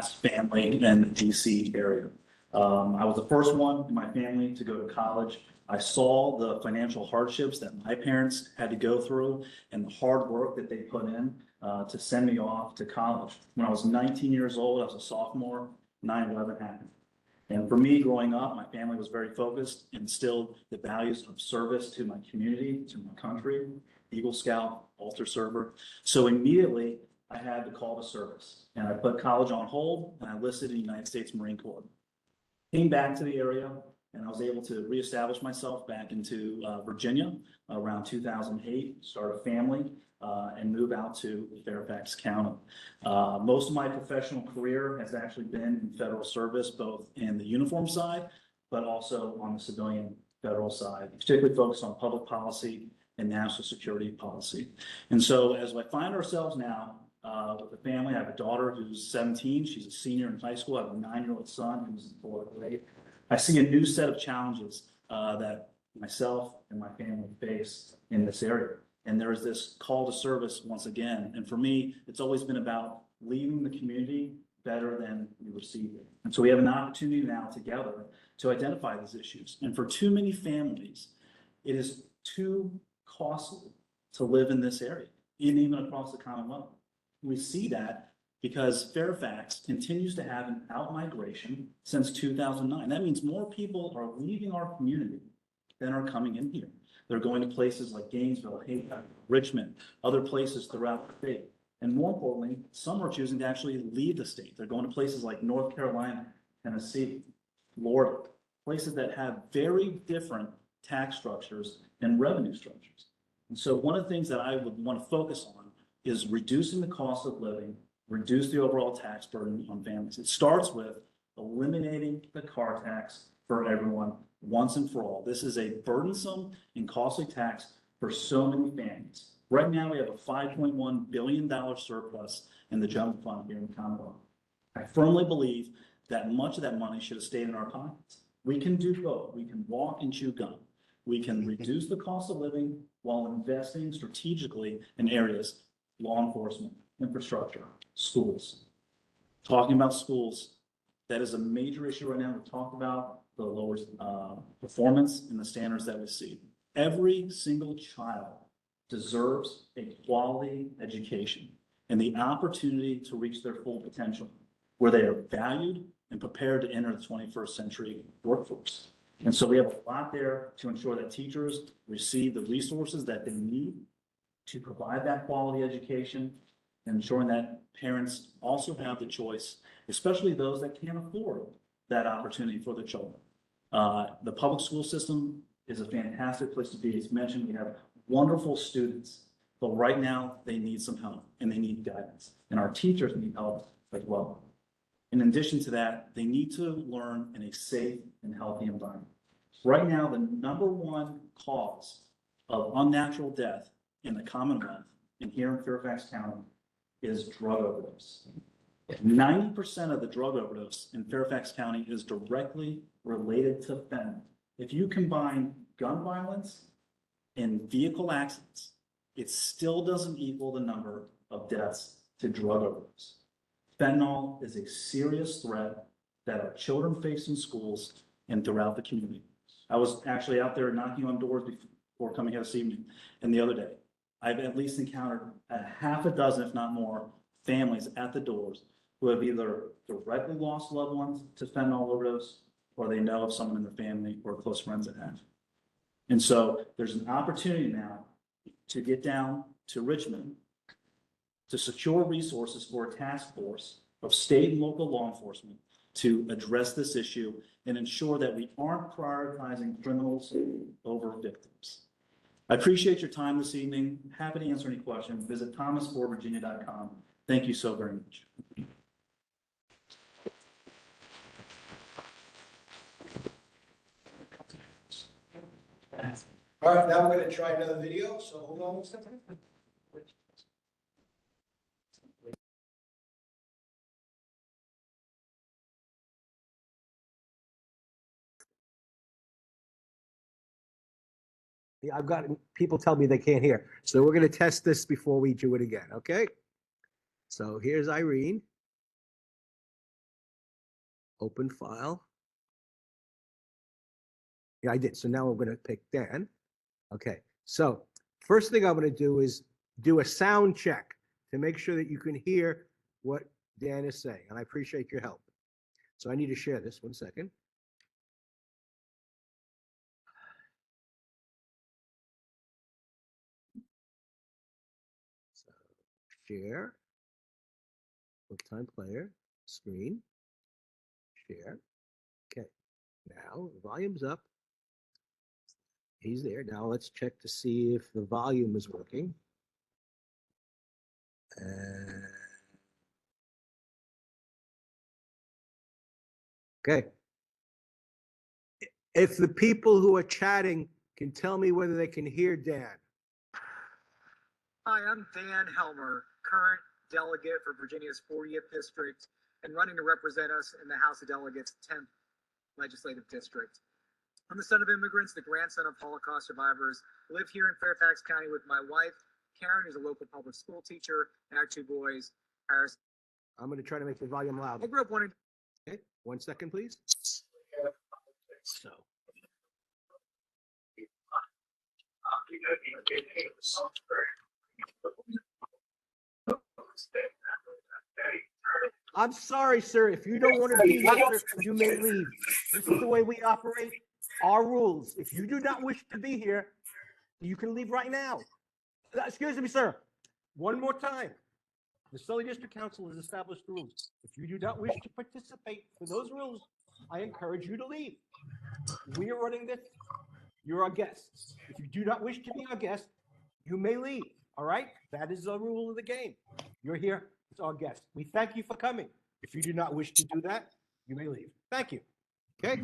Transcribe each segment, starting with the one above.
family in the DC area. I was the first one in my family to go to college. I saw the financial hardships that my parents had to go through and the hard work that they put in to send me off to college. When I was 19 years old, I was a sophomore, 9/11 happened. And for me, growing up, my family was very focused, instilled the values of service to my community, to my country, Eagle Scout, altar server. So immediately I had the call to service and I put college on hold and I enlisted in the United States Marine Corps. Came back to the area and I was able to reestablish myself back into Virginia around 2008, start a family, and move out to Fairfax County. Most of my professional career has actually been in federal service, both in the uniform side, but also on the civilian federal side, particularly focused on public policy and national security policy. And so as we find ourselves now with the family, I have a daughter who's 17. She's a senior in high school. I have a 9-year-old son who's in 4th grade. I see a new set of challenges that myself and my family face in this area. And there is this call to service once again. And for me, it's always been about leaving the community better than we received it. And so we have an opportunity now together to identify these issues. And for too many families, it is too costly to live in this area, and even across the Commonwealth. We see that because Fairfax continues to have an out-migration since 2009. That means more people are leaving our community than are coming in here. They're going to places like Gainesville, Richmond, other places throughout the state. And more importantly, some are choosing to actually leave the state. They're going to places like North Carolina, Tennessee, Florida, places that have very different tax structures and revenue structures. And so one of the things that I would want to focus on is reducing the cost of living, reduce the overall tax burden on families. It starts with eliminating the car tax for everyone once and for all. This is a burdensome and costly tax for so many families. Right now, we have a $5.1 billion surplus in the general fund here in the Commonwealth. I firmly believe that much of that money should have stayed in our pockets. We can do both. We can walk and chew gum. We can reduce the cost of living while investing strategically in areas, law enforcement, infrastructure, schools. Talking about schools, that is a major issue right now. We talked about the lower performance and the standards that we see. Every single child deserves a quality education and the opportunity to reach their full potential, where they are valued and prepared to enter the 21st century workforce. And so we have a lot there to ensure that teachers receive the resources that they need to provide that quality education, and ensuring that parents also have the choice, especially those that can't afford that opportunity for their children. The public school system is a fantastic place to be. As mentioned, we have wonderful students, but right now they need some help and they need guidance, and our teachers need help as well. In addition to that, they need to learn in a safe and healthy environment. Right now, the #1 cause of unnatural death in the Commonwealth and here in Fairfax County is drug overdose. 90% of the drug overdose in Fairfax County is directly related to fentanyl. If you combine gun violence and vehicle accidents, it still doesn't equal the number of deaths to drug overdose. Fentanyl is a serious threat that our children face in schools and throughout the community. I was actually out there knocking on doors before coming here this evening, and the other day, I've at least encountered a half a dozen, if not more, families at the doors who have either directly lost loved ones to fentanyl overdose, or they know of someone in their family or close friends that have. And so there's an opportunity now to get down to Richmond to secure resources for a task force of state and local law enforcement to address this issue and ensure that we aren't prioritizing criminals over victims. I appreciate your time this evening. Happy to answer any questions. Visit thomas4virginia.com. Thank you so very much. All right, now we're going to try another video, so hold on one second. Yeah, I've got people tell me they can't hear. So we're going to test this before we do it again, okay? So here's Irene. Open file. Yeah, I did. So now I'm going to pick Dan. Okay. So first thing I'm going to do is do a sound check to make sure that you can hear what Dan is saying. And I appreciate your help. So I need to share this 1 second. So share, QuickTime Player, screen, share. Okay. Now volume's up. He's there. Now let's check to see if the volume is working. Okay. If the people who are chatting can tell me whether they can hear Dan. Hi, I'm Dan Helmer, current delegate for Virginia's 40th district and running to represent us in the House of Delegates 10th legislative district. I'm the son of immigrants, the grandson of Holocaust survivors. I live here in Fairfax County with my wife, Karen, who's a local public school teacher, and our 2 boys, Harris. I'm going to try to make the volume I loud. grew up wanting. Okay, 1 second, please. So. I'm sorry, sir. If you don't want to be here, you may leave. This is the way we operate. Our rules. If you do not wish to be here, you can leave right now. Excuse me, sir. One more time. The Sully District Council has established rules. If you do not wish to participate for those rules, I encourage you to leave. We are running this. You're our guests. If you do not wish to be our guest, you may leave. All right? That is the rule of the game. You're here. It's our guest. We thank you for coming. If you do not wish to do that, you may leave. Thank you. Okay?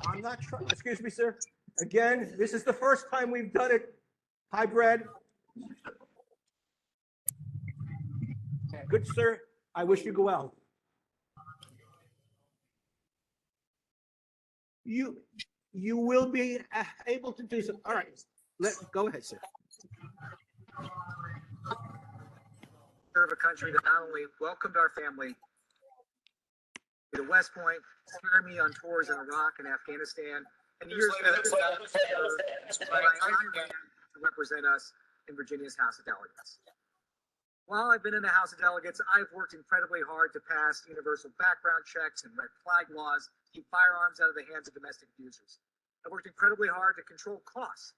I'm not trying, excuse me, sir. Again, this is the first time we've done it. Hybrid. Good, sir. I wish you go well. You will be able to do so. All right. Go ahead, sir. Serve a country that not only welcomed our family to West Point, carried me on tours in Iraq and Afghanistan, and years later, to represent us in Virginia's House of Delegates. While I've been in the House of Delegates, I've worked incredibly hard to pass universal background checks and red flag laws to keep firearms out of the hands of domestic abusers. I've worked incredibly hard to control costs,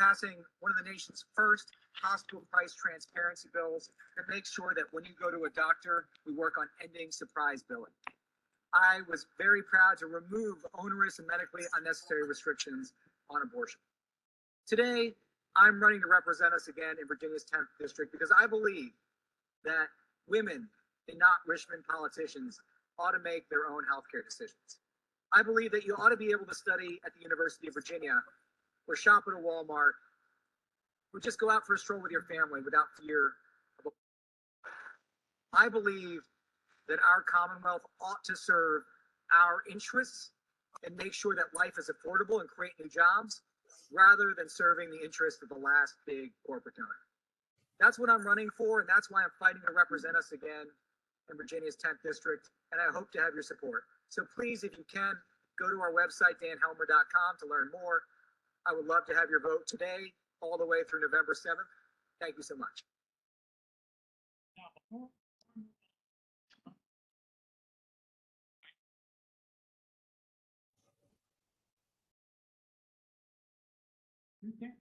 passing one of the nation's first hospital price transparency bills that makes sure that when you go to a doctor, we work on ending surprise billing. I was very proud to remove onerous and medically unnecessary restrictions on abortion. Today, I'm running to represent us again in Virginia's 10th district because I believe that women and not Richmond politicians ought to make their own healthcare decisions. I believe that you ought to be able to study at the University of Virginia or shop at a Walmart or just go out for a stroll with your family without fear of. I believe that our Commonwealth ought to serve our interests and make sure that life is affordable and create new jobs rather than serving the interests of the last big corporate donor. That's what I'm running for, and that's why I'm fighting to represent us again in Virginia's 10th district, and I hope to have your support. So please, if you can, go to our website, danhelmer.com, to learn more. I would love to have your vote today, all the way through November 7th. Thank you so much. Okay.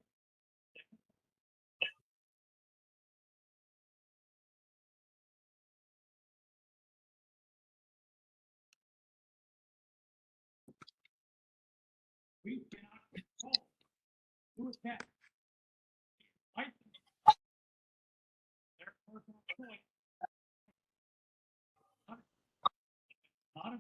We cannot control who attacks. Their personal choice. Not a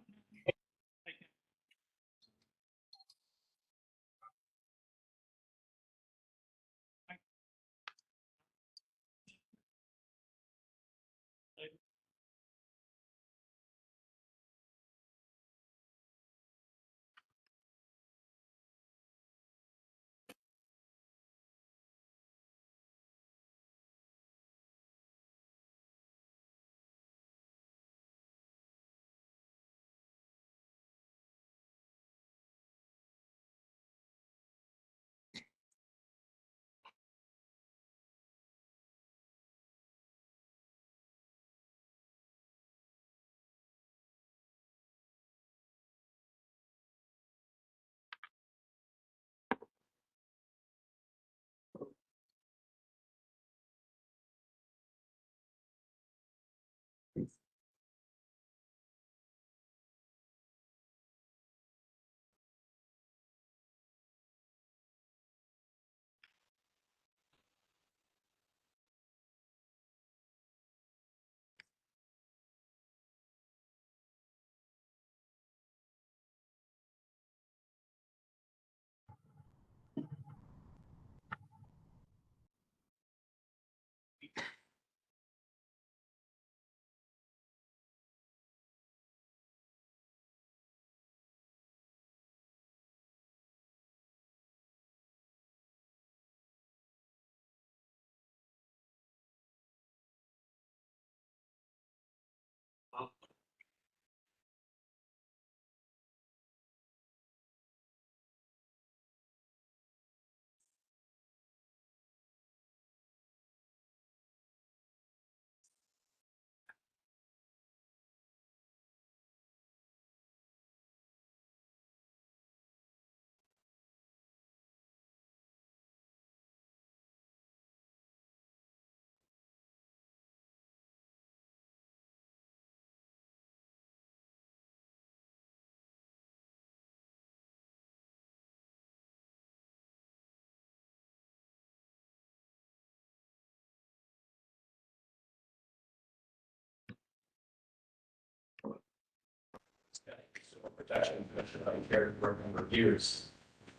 Consumer Protection Commission that I've carried for a number of years.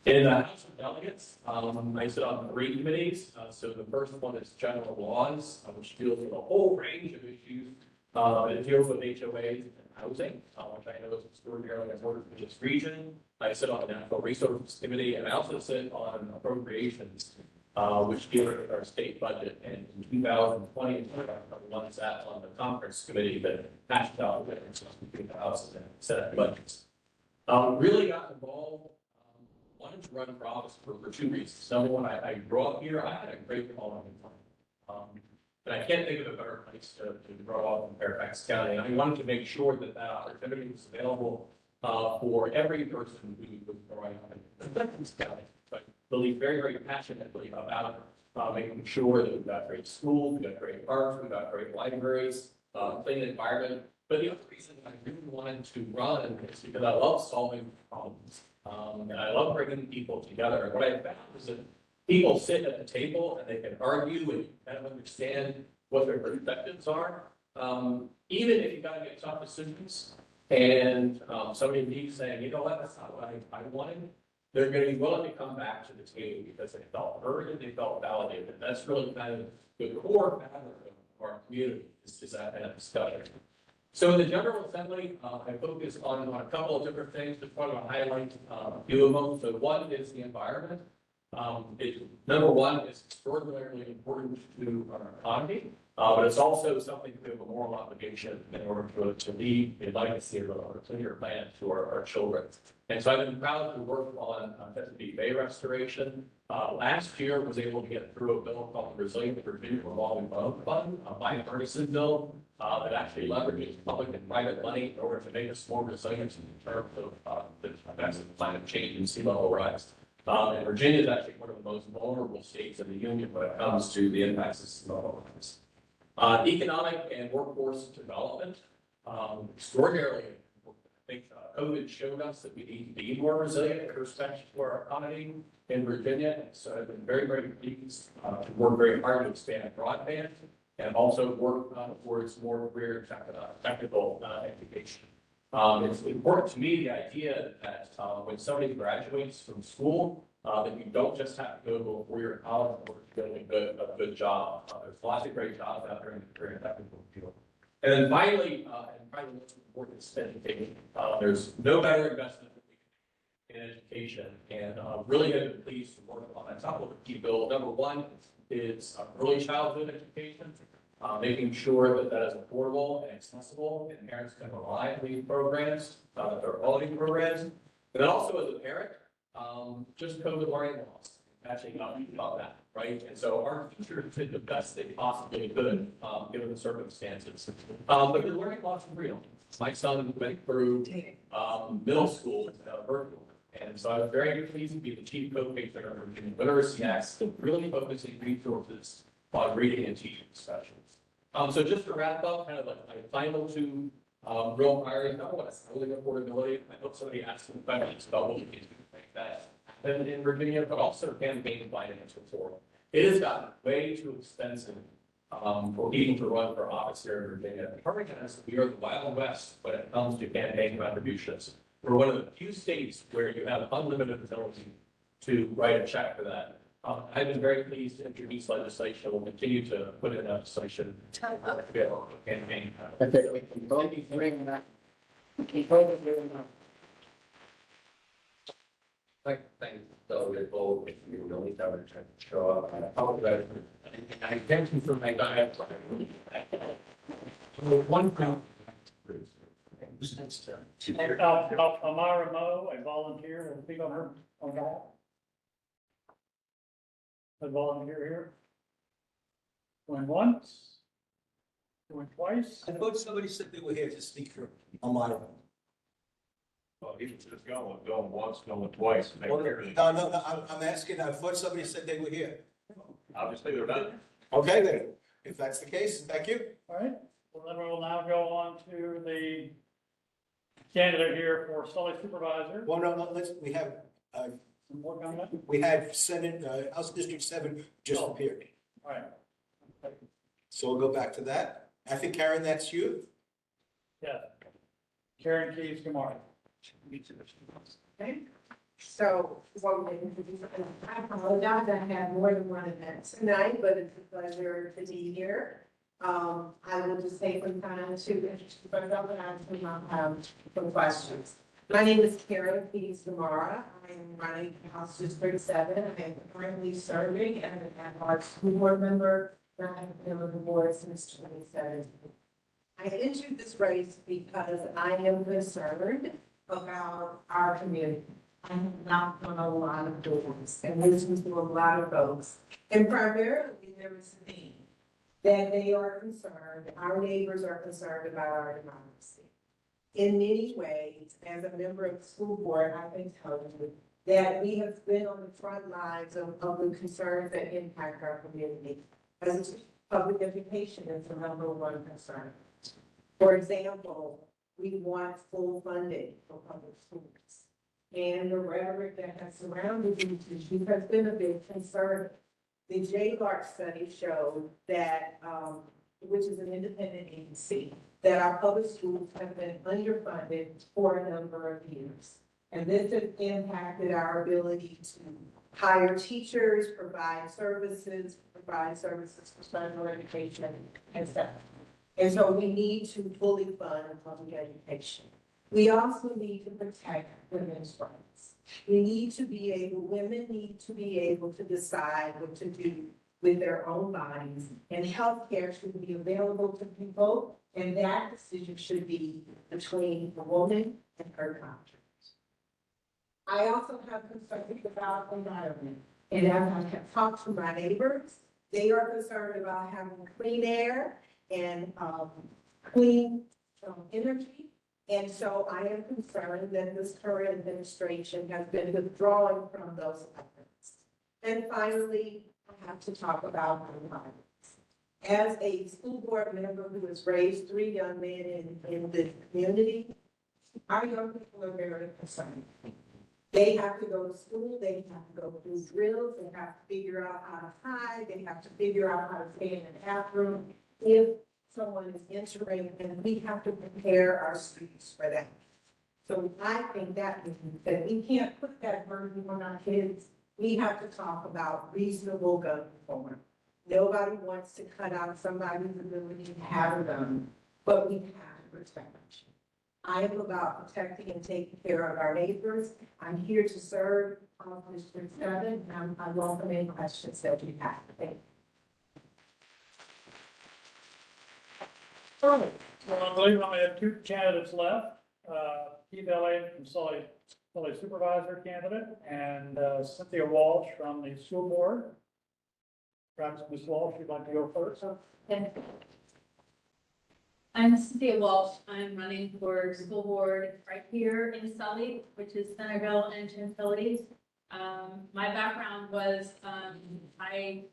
In the House of Delegates, I sit on 3 committees. So the first one is general laws, which deals with a whole range of issues. It deals with HOAs and housing, which I know is extraordinarily important for this region. I sit on the Natural Resources Committee, and I also sit on appropriations, which deal with our state budget. And in 2020, I one sat on the conference committee that hashed out the differences between the House and the Senate budgets. Really got involved. Wanted to run for office for 2 reasons. Number one, I grew up here. I had a great following. And I can't think of a better place to grow up in Fairfax County. And I wanted to make sure that that opportunity was available for every person who was growing up in Fairfax County. But I believe very, very passionately about making sure that we've got great schools, we've got great parks, we've got great libraries, clean environment. But the other reason I really wanted to run is because I love solving problems. And I love bringing people together. And what I found is that people sit at the table and they can argue and kind of understand what their perspectives are. Even if you got to get tough decisions and somebody leaves saying, you know what, that's not what I wanted, they're going to be willing to come back to the table because they felt heard and they felt validated. That's really kind of the core fabric of our community is that kind of discussion. So in the General Assembly, I focus on a couple of different things. Just want to highlight a few of them. So one is the environment. Number one, is extraordinarily important to our economy, but it's also something we have a moral obligation in order to leave a legacy of a cleaner planet to our children. And so I've been proud to work on Chesapeake Bay restoration. Last year was able to get through a bill called the Resilient Virginia Revolving Loan Fund, a bipartisan bill that actually leverages public and private money in order to make us more resilient in terms of the effects of climate change and sea level rise. And Virginia is actually one of the most vulnerable states in the union when it comes to the impacts of sea level rise. Economic and workforce development, extraordinarily important. I think COVID showed us that we need to be more resilient with respect to our economy in Virginia. And so I've been very, very pleased to work very hard to expand broadband and also work towards more career technical education. It's important to me the idea that when somebody graduates from school, that you don't just have to go to a four-year college in order to get a good job. There's lots of great jobs out there in the career technical field. And then finally, and probably the most important is education. There's no better investment in education, and really have been pleased to work on a couple of key bills. Number one is early childhood education. Making sure that that is affordable and accessible, and parents can rely on these programs, that they're quality programs. And then also as a parent, just COVID learning loss, catching up about that, right? And so our teachers did the best they possibly could, given the circumstances. But the learning loss is real. My son went through middle school without virtual. And so I was very pleased to be the chief co-pacer of Virginia Literacy Act, really focusing resources on reading and teaching sessions. So just to wrap up, kind of like my final 2 real priorities. Number one is housing affordability. I hope somebody asked some questions about what we can do to make that happen in Virginia, but also campaign finance reform. It has gotten way too expensive for people to run for office here in Virginia. The problem is we are the Wild West when it comes to campaign contributions. We're one of the few states where you have unlimited ability to write a check for that. I've been very pleased to introduce legislation. We'll continue to put in legislation. Campaign. Thank you. So we're both, if you really don't show up, I apologize. I thank you for my diet. One thing. Amara Moe, a volunteer, will speak on her, on that. A volunteer here. Going once. Going twice. I thought somebody said they were here to speak for Amara. Well, he was just going once, going twice. No, I'm asking, I thought somebody said they were here. Obviously, they're not. Okay, then, if that's the case, thank you. All right, well, then we'll now go on to the candidate here for Sully Supervisor. Well, no, we have, Some more coming up? we have Senate, House District 7 just appeared. All right. So we'll go back to that. I think, Karen, that's you. Yeah. Karen Keys Kamara. Okay. So, I apologize, I have more than one event tonight, but it's a pleasure to be here. I will just take some time to introduce myself and answer some questions. My name is Karen Samara. I am running House District 7. I am currently serving as an at-large school board member. And I have been on the board since 2017. I entered this race because I am concerned about our community. I have knocked on a lot of doors and listened to a lot of folks. And primarily there is a theme that they are concerned, our neighbors are concerned about our democracy. In many ways, as a member of the school board, I can tell you that we have been on the front lines of the concerns that impact our community. As public education is the #1 concern. For example, we want full funding for public schools. And the rhetoric that has surrounded these issues has been a big concern. The JLARC study showed that, which is an independent agency, that our public schools have been underfunded for a number of years. And this has impacted our ability to hire teachers, provide services for special education, and stuff. And so we need to fully fund public education. We also need to protect women's rights. Women need to be able to decide what to do with their own bodies, and healthcare should be available to people, and that decision should be between a woman and her doctors. I also have concerns about environment, and as I have talked to my neighbors, they are concerned about having clean air and clean energy. And so I am concerned that this current administration has been withdrawing from those efforts. And finally, I have to talk about violence. As a school board member who has raised 3 young men in the community, our young people are very concerned. They have to go to school, they have to go through drills, they have to figure out how to hide, they have to figure out how to stay in the bathroom if someone is entering, and we have to prepare our students for that. So I think that we can't put that burden on our kids. We have to talk about reasonable gun reform. Nobody wants to cut out somebody's ability to have a gun, but we have to protect. I am about protecting and taking care of our neighbors. I'm here to serve on District 7, and I welcome any questions that you have. Thank you. Well, I believe we only have 2 candidates left, Keith Elliott from Sully Supervisor candidate, and Cynthia Walsh from the school board. Perhaps Ms. Walsh, you'd like to go first? Okay. I'm Cynthia Walsh. I'm running for school board right here in Sully, which is Centerville and Chinchillies. My background was I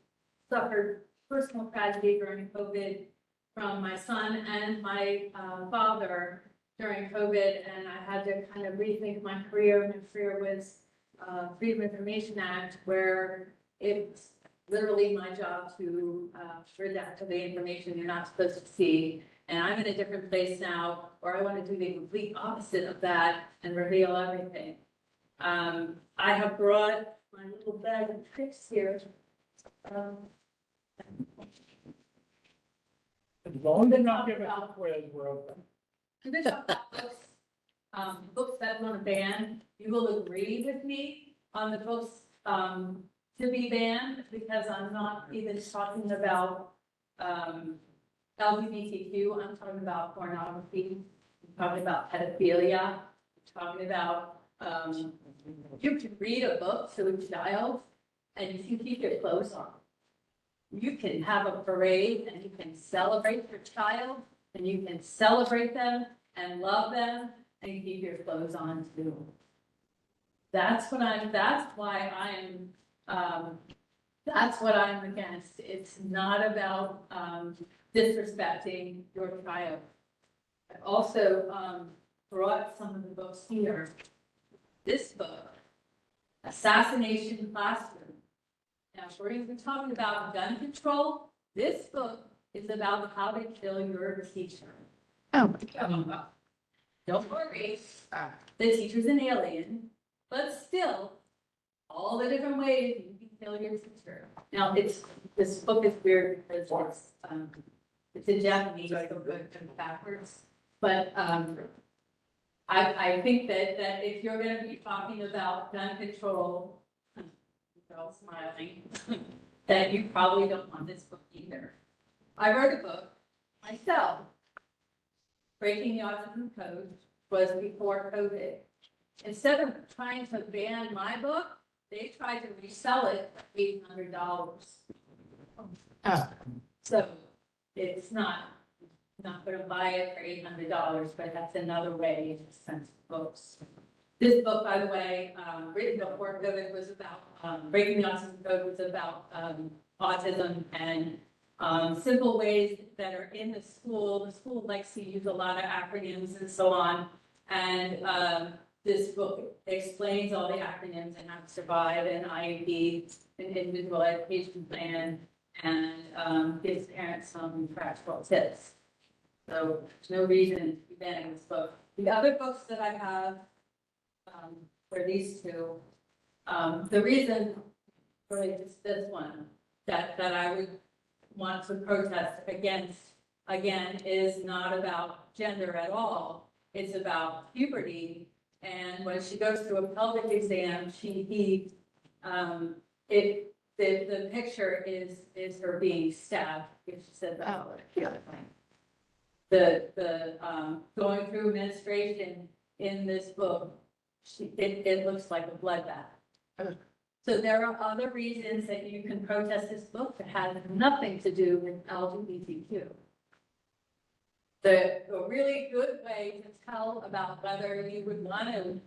suffered personal tragedy during COVID from my son and my father during COVID, and I had to kind of rethink my career. My career was Freedom of Information Act, where it's literally my job to redact the information you're not supposed to see. And I'm in a different place now where I want to do the complete opposite of that and reveal everything. I have brought my little bag of tricks here. As long as you not give us a quiz, we're open. I'm going to talk about books that want to ban. You will agree with me on the books to be banned, because I'm not even talking about LGBTQ. I'm talking about pornography. I'm talking about pedophilia. I'm talking about you can read a book to a child and you can keep your clothes on. You can have a parade and you can celebrate your child and you can celebrate them and love them and you keep your clothes on too. That's what that's what I'm against. It's not about disrespecting your child. I also brought some of the books here. This book, Assassination Classroom. Now, if we're even talking about gun control, this book is about how to kill your teacher. Oh my God. don't worry, the teacher's an alien, but still, all the different ways you can kill your teacher. Now, this book is weird because it's in Japanese, so it's backwards, but, I think that if you're gonna be talking about gun control, you're all smiling, that you probably don't want this book either. I wrote a book myself. Breaking the Autism Code was before COVID. Instead of trying to ban my book, they tried to resell it for $800. So it's not gonna buy it for $800, but that's another way to send books. This book, by the way, written before COVID, was about, Breaking the Autism Code was about autism and simple ways that are in the school. The school likes to use a lot of acronyms and so on. And this book explains all the acronyms and how to survive an IEP, an individual education plan, and gives parents some practical tips. So there's no reason to be banning this book. The other books that I have were these two. The reason for this one that I would want to protest against, again, is not about gender at all. It's about puberty. And when she goes through a pelvic exam, the picture is her being stabbed. If she said that. Oh, yeah. The going through menstruation in this book, it looks like a bloodbath. So there are other reasons that you can protest this book that has nothing to do with LGBTQ. A really good way to tell about whether you would want to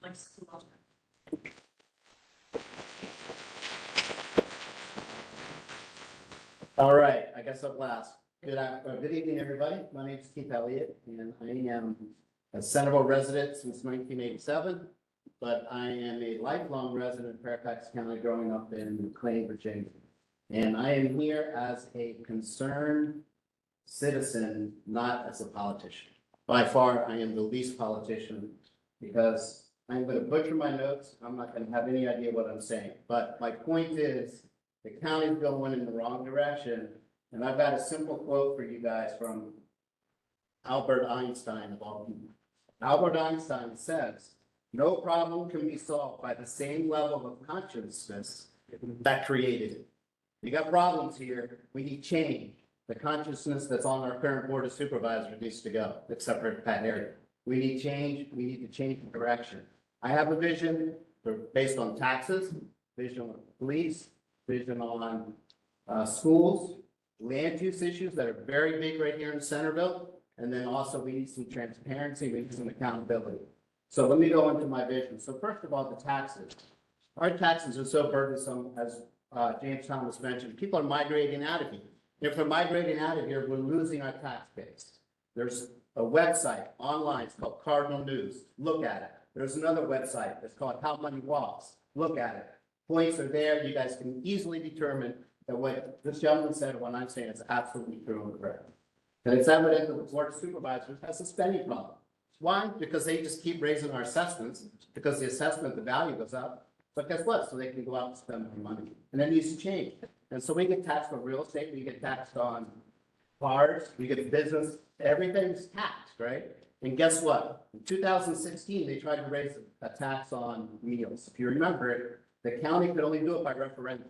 like school. All right, I guess up last. Good evening, everybody. My name is Keith Elliott, and I am a Centerville resident since 1987, but I am a lifelong resident of Fairfax County, growing up in McLean, Virginia. And I am here as a concerned citizen, not as a politician. By far, I am the least politician because I'm going to butcher my notes. I'm not going to have any idea what I'm saying. But my point is, the county's going in the wrong direction. And I've got a simple quote for you guys from Albert Einstein of all people. Albert Einstein says, "No problem can be solved by the same level of consciousness that created it." You got problems here. We need change. The consciousness that's on our current board of supervisors needs to go, except for Pat Harriet. We need change. We need to change the direction. I have a vision based on taxes, vision on police, vision on schools, land use issues that are very big right here in Centerville. And then also we need some transparency, we need some accountability. So let me go into my vision. So first of all, the taxes. Our taxes are so burdensome, as James Thomas mentioned. People are migrating out of here. If they're migrating out of here, we're losing our tax base. There's a website online, it's called Cardinal News. Look at it. There's another website, it's called How Money Walks. Look at it. Points are there. You guys can easily determine that what this gentleman said and what I'm saying is absolutely true and correct. And it's evident that the Board of Supervisors has a spending problem. Why? Because they just keep raising our assessments, because the assessment, the value goes up. But guess what? So they can go out and spend more money. And that needs to change. And so we get taxed on real estate, we get taxed on cars, we get business, everything's taxed, right? And guess what? In 2016, they tried to raise a tax on meals. If you remember it, the county could only do it by referendum.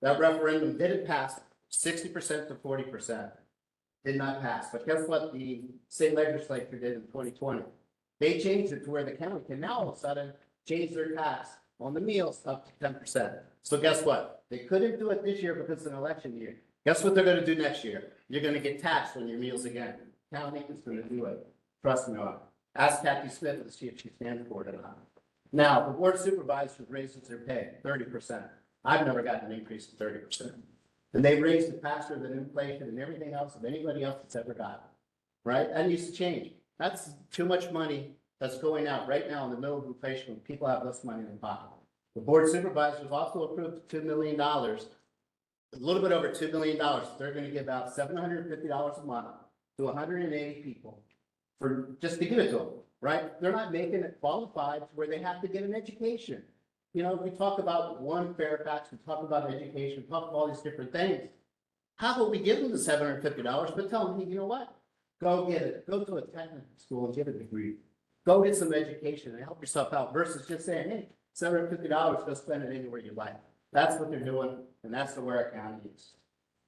That referendum didn't pass 60% to 40%. Did not pass. But guess what the state legislature did in 2020? They changed it to where the county can now all of a sudden change their tax on the meals up to 10%. So guess what? They couldn't do it this year because it's an election year. Guess what they're going to do next year? You're going to get taxed on your meals again. County is going to do it. Trust me on it. Ask Kathy Smith to see if she stands for it or not. Now, the Board of Supervisors raises their pay 30%. I've never gotten an increase of 30%. And they raised it faster than inflation and everything else of anybody else that's ever gotten. Right? That needs to change. That's too much money that's going out right now in the middle of inflation when people have less money in their pocket. The Board of Supervisors also approved $2 million, a little bit over $2 million. They're going to give out $750 a month to 180 people for just to give it to them, right? They're not making it qualified to where they have to get an education. You know, we talk about one Fairfax, we talk about education, we talk about all these different things. How about we give them the $750, but tell them, hey, you know what? Go get it. Go to a technical school and get a degree. Go get some education and help yourself out versus just saying, hey, $750, go spend it anywhere you like. That's what they're doing, and that's the way our county is.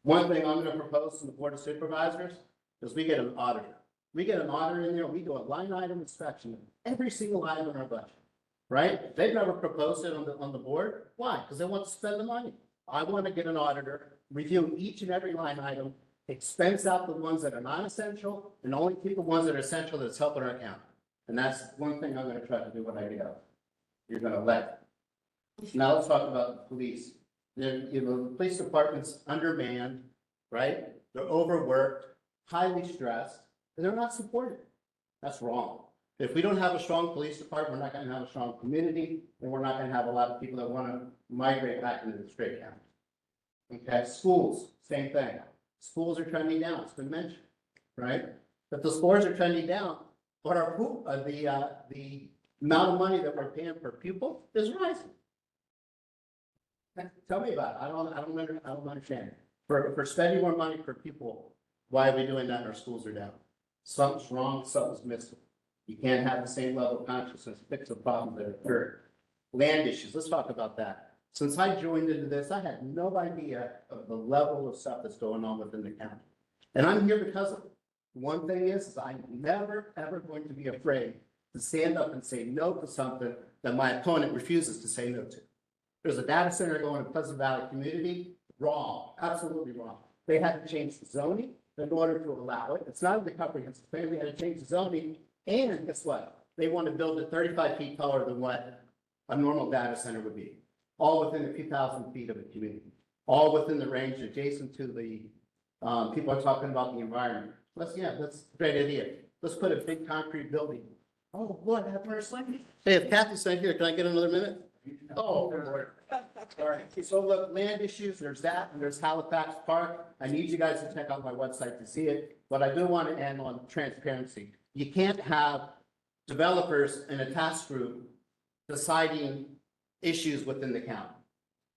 One thing I'm going to propose to the Board of Supervisors is we get an auditor. We get an auditor in there, we do a line item inspection of every single item in our budget, right? They've never proposed it on the board. Why? Because they want to spend the money. I want to get an auditor, review each and every line item, expense out the ones that are non-essential, and only keep the ones that are essential that's helping our county. And that's one thing I'm going to try to do when I get out. You're going to elect. Now let's talk about the police. You know, the police department's undermanned, right? They're overworked, highly stressed, and they're not supported. That's wrong. If we don't have a strong police department, we're not going to have a strong community, and we're not going to have a lot of people that want to migrate back into the straight county. Okay, schools, same thing. Schools are trending down. It's been mentioned, right? But the scores are trending down, but our the amount of money that we're paying per pupil is rising. Tell me about it. I don't understand. For spending more money per pupil, why are we doing that? And our schools are down. Something's wrong. Something's missing. You can't have the same level of consciousness to fix the problems that occurred. Land issues. Let's talk about that. Since I joined into this, I had no idea of the level of stuff that's going on within the county, and I'm here because of it. One thing is I'm never ever going to be afraid to stand up and say no to something that my opponent refuses to say no to. There's a data center going in Pleasant Valley community. Wrong, absolutely wrong. They had to change the zoning in order to allow it. It's not in the comprehensive plan. They had to change the zoning. And guess what? They want to build it 35 feet taller than what a normal data center would be. All within a few thousand feet of a community. All within the range adjacent to the, people are talking about the environment. That's a great idea. Let's put a big concrete building. Oh, Lord, have mercy. Hey, if Kathy's not here, can I get another minute? Oh, Lord. All right, so look, land issues, there's that, and there's Halifax Park. I need you guys to check out my website to see it, but I do want to end on transparency. You can't have developers in a task group deciding issues within the county.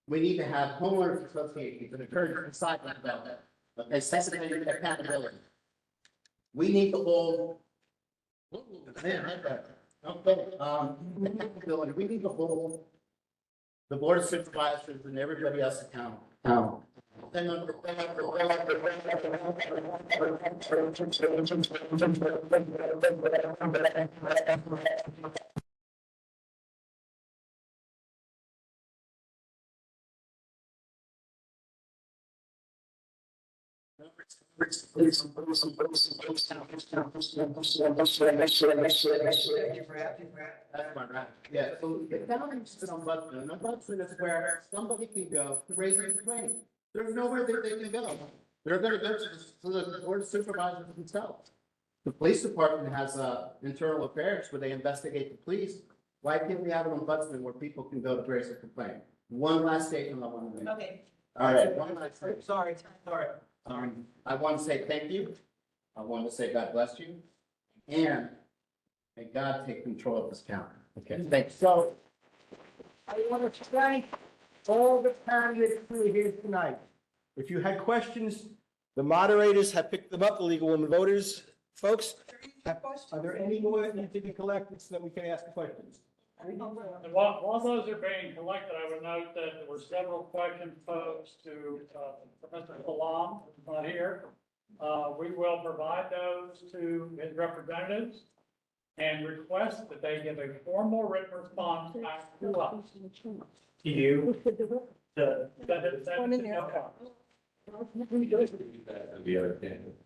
We need to have homeowners associations that encourage decide about that. Okay, sensitive accountability. We need to hold. Man, right there. Okay, we need to hold the Board of Supervisors and everybody else accountable. That's my right. Yeah, so the government's an ombudsman, an ombudsman is where somebody can go to raise a complaint. There's nowhere that they can go. They're gonna go to the board of supervisors themselves. The police department has, internal affairs where they investigate the police. Why can't we have an ombudsman where people can go to raise a complaint? One last statement I want to make. Okay. All right, one last thing. Sorry. I want to say thank you. I want to say God bless you. And may God take control of this county. Okay, thanks. So I want to thank all the candidates who are here tonight. If you had questions, the moderators have picked them up, the League of Women Voters, folks. Are there any more that need to be collected so that we can ask questions? And while those are being collected, I would note that there were several questions posed to Mr. Salam, who's not here. We will provide those to his representatives and request that they give a formal written response back to us. To you. The other candidate.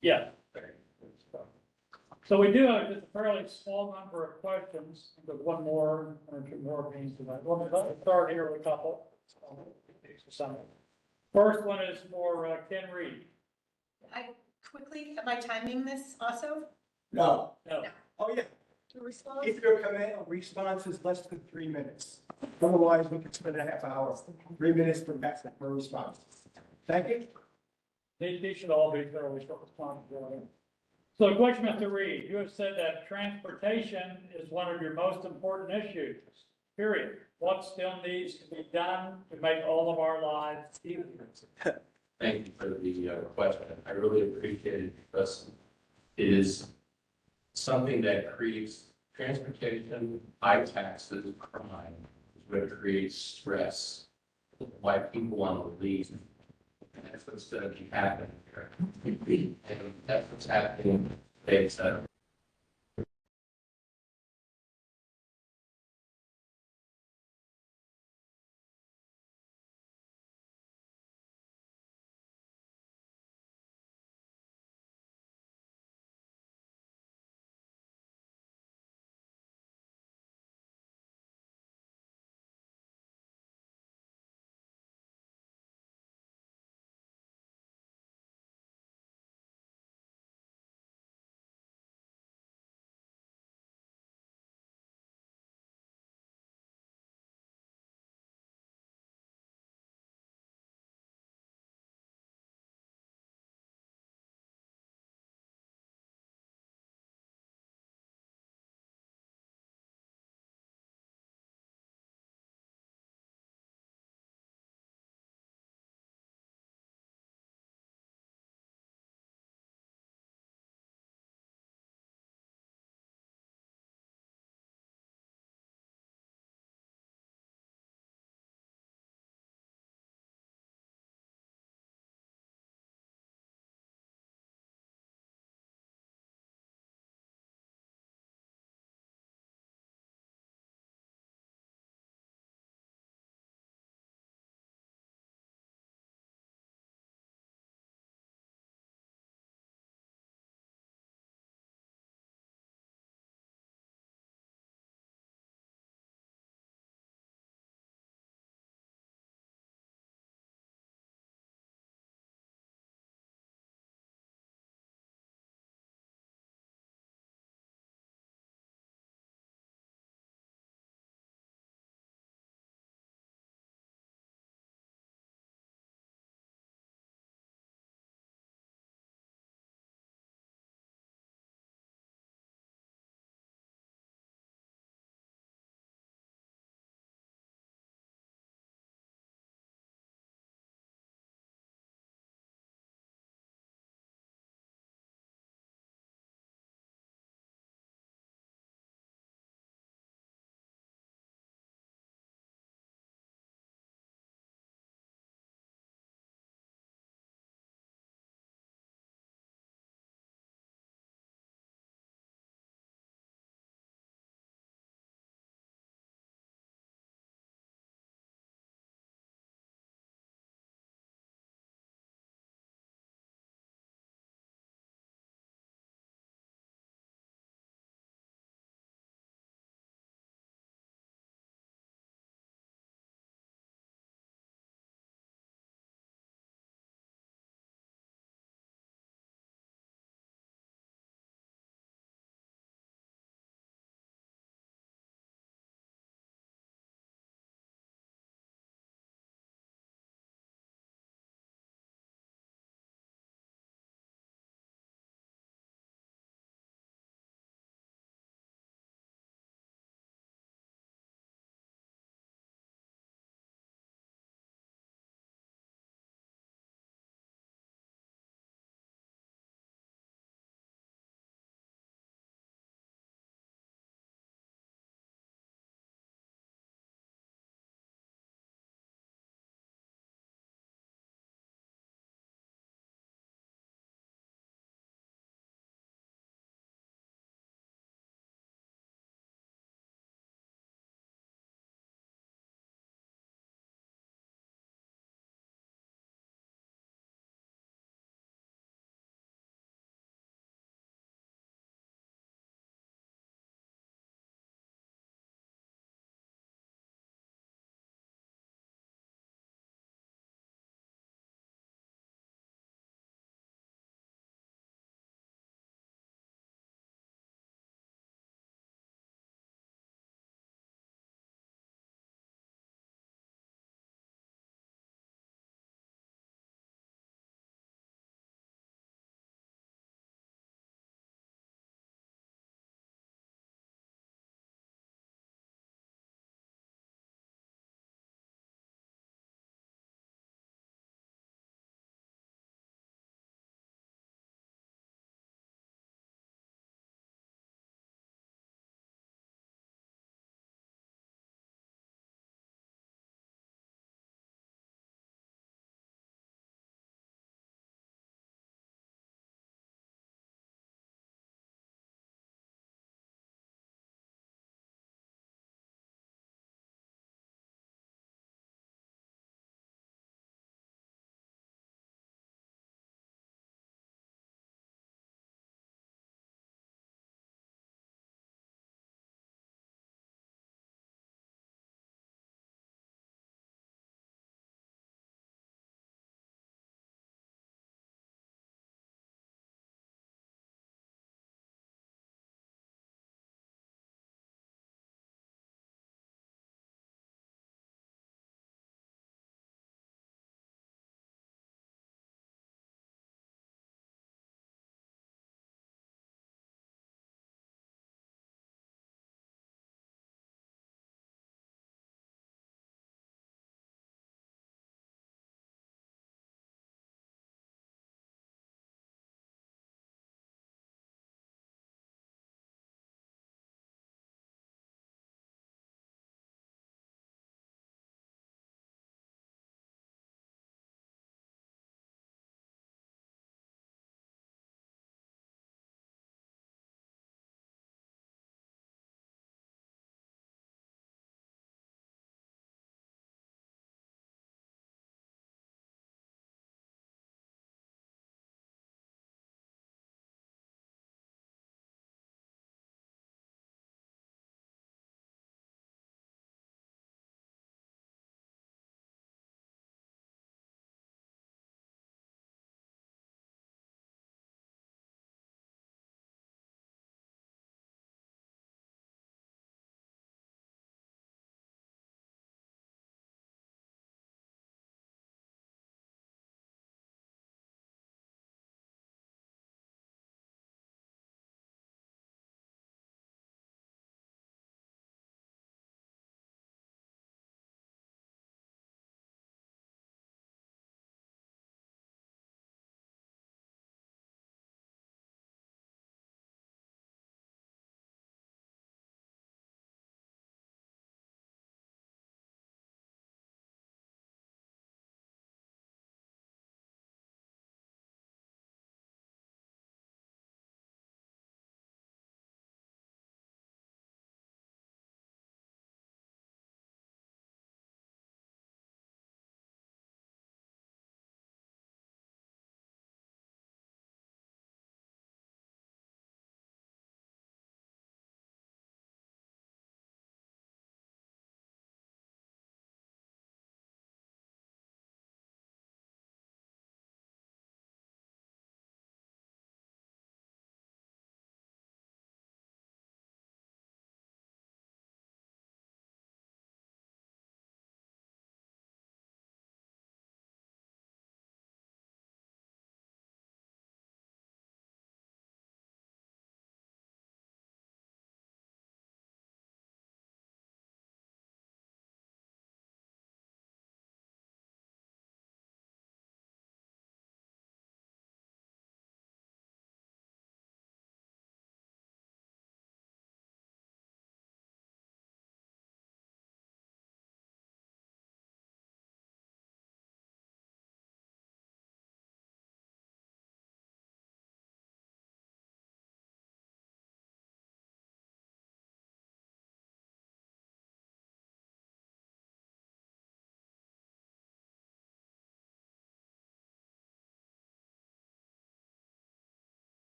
Yeah. So we do have just a fairly small number of questions, but one more or two more being tonight. Let's start here with a couple. First one is for Ken Reid. I quickly, am I timing this also? No. No. Oh, yeah. The response? If your command response is less than 3 minutes. Otherwise, we could spend a half hour, 3 minutes per response. Thank you. These should all be fairly short responses. So the question, Mr. Reid, you have said that transportation is one of your most important issues, period. What still needs to be done to make all of our lives easier? Thank you for the question. I really appreciate it because it is something that creates transportation, high taxes, crime, is what creates stress, why people want to leave. And that's what's going to be happening here. And that's what's happening. It's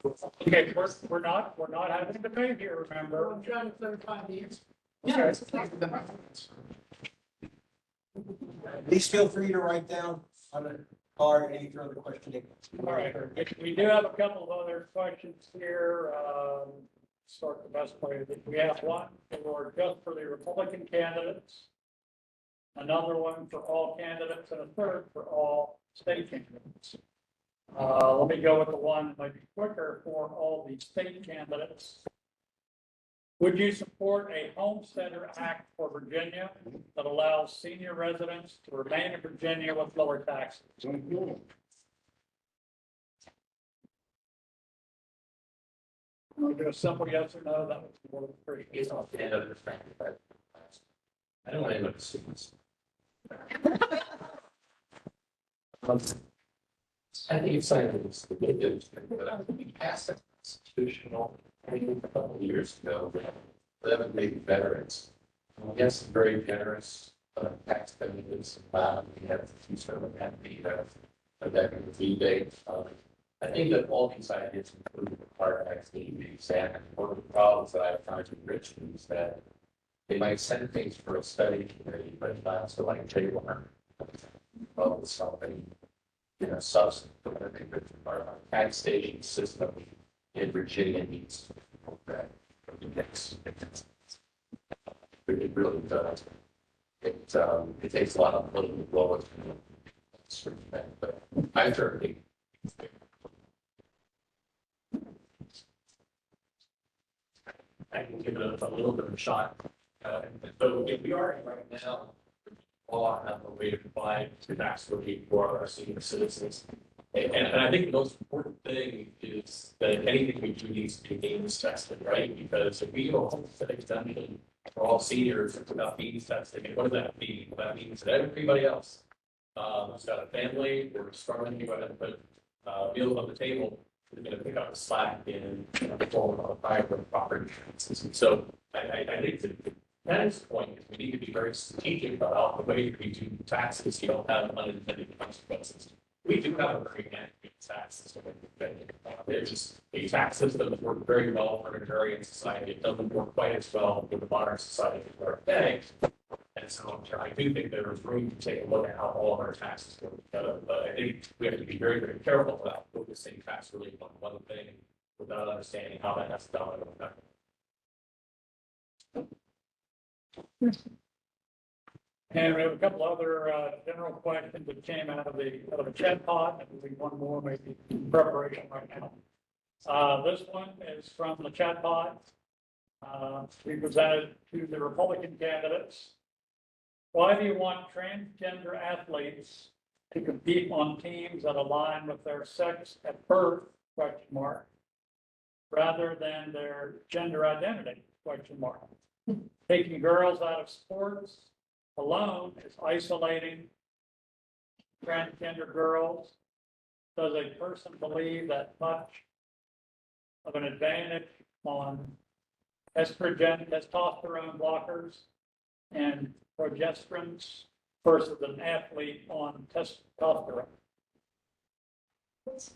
Okay, we're not having a debate here, remember? I'm trying to clarify the answer. Please feel free to write down on a card any further questioning. All right, we do have a couple of other questions here. Start the best way. We have one just for the Republican candidates, another one for all candidates, and a third for all state candidates. Let me go with the one that might be quicker for all the state candidates. Would you support a Homesteader Act for Virginia that allows senior residents to remain in Virginia with lower taxes? We'll do a simple yes or no. That was more pretty. It's not the end of the thing, but I don't want to look students. I think it's something that's the good news, but I think we passed a constitutional, I think a couple of years ago, that haven't made veterans. Yes, very generous tax benefits allowed. We have to sort of have the veteran rebate. I think that all these ideas, including the part actually be examined. One of the problems that I found in Richmond is that they might send things for a study committee, but not so like they want. Well, something, substantive. I think that our tax station system in Virginia needs to be that for the next. It really does. It takes a lot of political will to certain thing, but I certainly. I can give it a little bit of a shot. So if we are right now, law have a way to provide tax relief for our senior citizens. And I think the most important thing is that anything we do needs to be means tested, right? Because if we go home to exemption for all seniors, it's about means testing. And what does that mean? That means that everybody else who's got a family or struggling to go ahead and put meals on the table is going to pick up the slack in the form of private property taxes. And so I think that Kenneth's point is we need to be very strategic about the way we do taxes. You don't have unintended consequences. We do have a very accurate tax system. There's just a tax system that works very well for an agrarian society. It doesn't work quite as well for the modern society we're today. And so I do think there is room to take a look at how all of our taxes go together. But I think we have to be very, very careful about focusing tax relief on one thing without understanding how that has to domino effect. And we have a couple other general questions that came out of the chat pod, and we one more maybe in preparation right now. This one is from the chat pod. We presented to the Republican candidates. Why do you want transgender athletes to compete on teams that align with their sex at birth, question mark, rather than their gender identity, question mark? Taking girls out of sports alone is isolating transgender girls. Does a person believe that much of an advantage on estrogen, testosterone blockers, and progesterones versus an athlete on testosterone? Is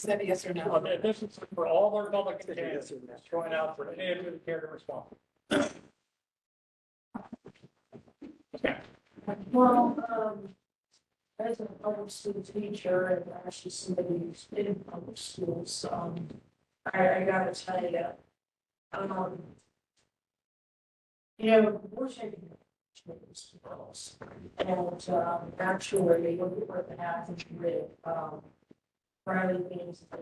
that a yes or no? This is for all our Republican candidates going out for any of you that care to respond. Okay. Well, as a public school teacher and actually somebody who's been in public schools, I gotta tell you, we're taking girls. And actually, what happened with Riley means I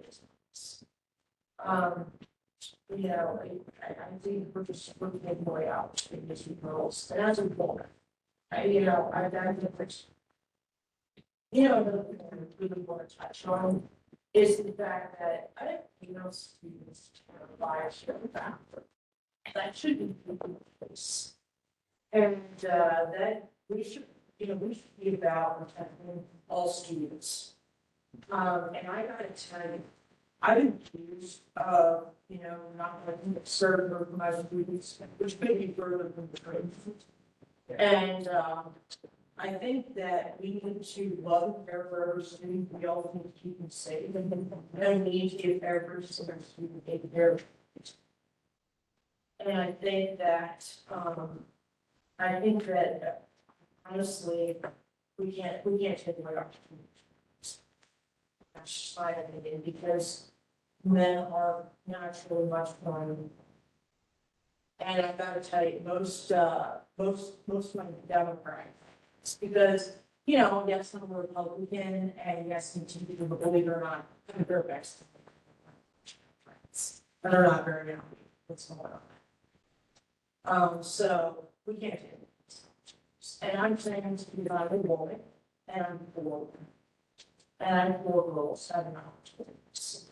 think we're just working way out in these girls. And as a woman, I've done different. The really want to touch on is the fact that I think students are biased factor. That should be the case. And that we should be about protecting all students. And I gotta tell you, I've been accused of, not letting it serve for my students, which may be further from the truth. And I think that we need to love every student, we all need to keep them safe, and we need to give every single student a fair. And I think that, honestly, we can't take away opportunities. That's just my opinion, because men are naturally much more. And I've got to tell you, most of my Democrats, because, you know, yes, I'm a Republican, and yes, continue to believe it or not, they're best. But they're not very happy what's going on. So we can't do this. And I'm saying to be not a woman, and I'm for women. And I'm for girls having opportunities.